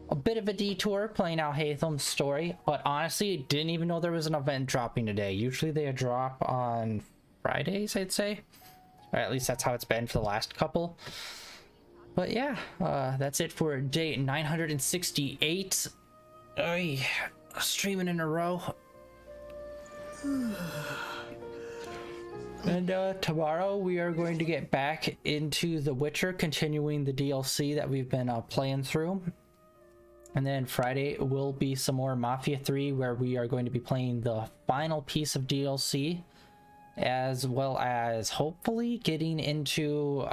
A bit of a detour playing out Haytham's story, but honestly, didn't even know there was an event dropping today. Usually they drop on Fridays, I'd say. Or at least that's how it's been for the last couple. But yeah, that's it for day 968. Streaming in a row. And tomorrow we are going to get back into The Witcher, continuing the DLC that we've been playing through. And then Friday will be some more Mafia 3, where we are going to be playing the final piece of DLC, as well as hopefully getting into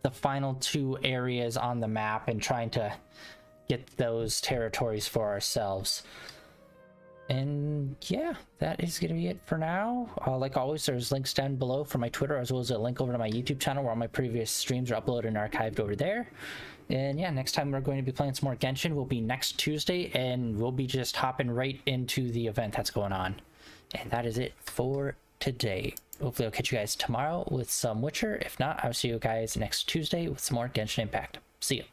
the final 2 areas on the map and trying to get those territories for ourselves. And yeah, that is going to be it for now. Like always, there's links down below for my Twitter, as well as a link over to my YouTube channel where all my previous streams are uploaded and archived over there. And yeah, next time we're going to be playing some more Genshin will be next Tuesday, and we'll be just hopping right into the event that's going on. And that is it for today. Hopefully I'll catch you guys tomorrow with some Witcher. If not, I'll see you guys next Tuesday with some more Genshin Impact. See ya.